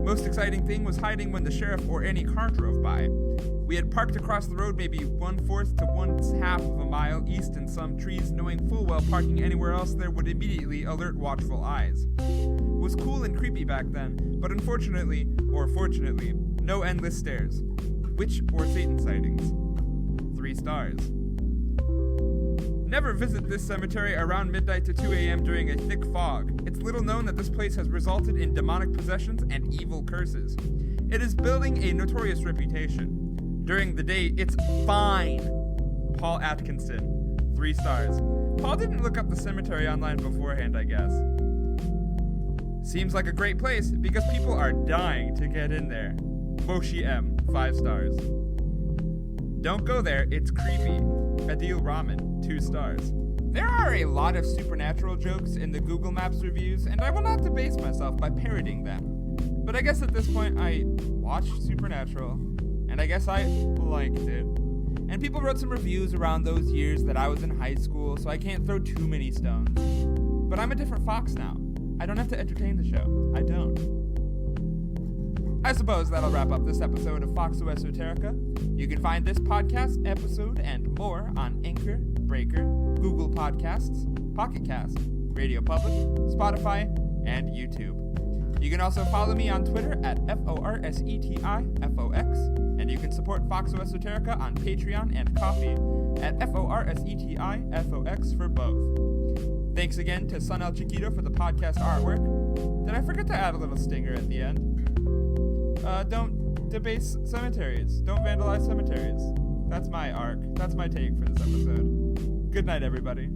Most exciting thing was hiding when the sheriff or any car drove by. We had parked across the road maybe 1/4 to 1/2 of a mile east in some trees, knowing full well parking anywhere else there would immediately alert watchful eyes. It was cool and creepy back then, but unfortunately, or fortunately, no endless stairs. Witch or Satan sightings. 3 stars. Never visit this cemetery around midnight to 2 a.m. during a thick fog. It's little known that this place has resulted in demonic possessions and evil curses. It is building a notorious reputation. During the day, it's fine. Paul Atkinson. 3 stars. Paul didn't look up the cemetery online beforehand, I guess. Seems like a great place because people are dying to get in there. Boshi M. 5 stars. Don't go there, it's creepy. Adil Rahman, 2 stars. There are a lot of supernatural jokes in the Google Maps reviews, and I will not debase myself by parroting them. But I guess at this point I watched Supernatural, and I guess I liked it. And people wrote some reviews around those years that I was in high school, so I can't throw too many stones. But I'm a different Fox now. I don't have to entertain the show. I don't. I suppose that'll wrap up this episode of Foxxo Esoterica. You can find this podcast, episode, and more on Anchor, Breaker, Google Podcasts, Pocket Cast, Radio Public, Spotify, and YouTube. You can also follow me on Twitter at FORSETIFOX, and you can support Foxxo Esoterica on Patreon and Ko-fi at FORSETIFOX for both. Thanks again to Sun El Chiquito for the podcast artwork. Did I forget to add a little stinger at the end? Don't debase cemeteries. Don't vandalize cemeteries. That's my arc. That's my take for this episode. Good night, everybody.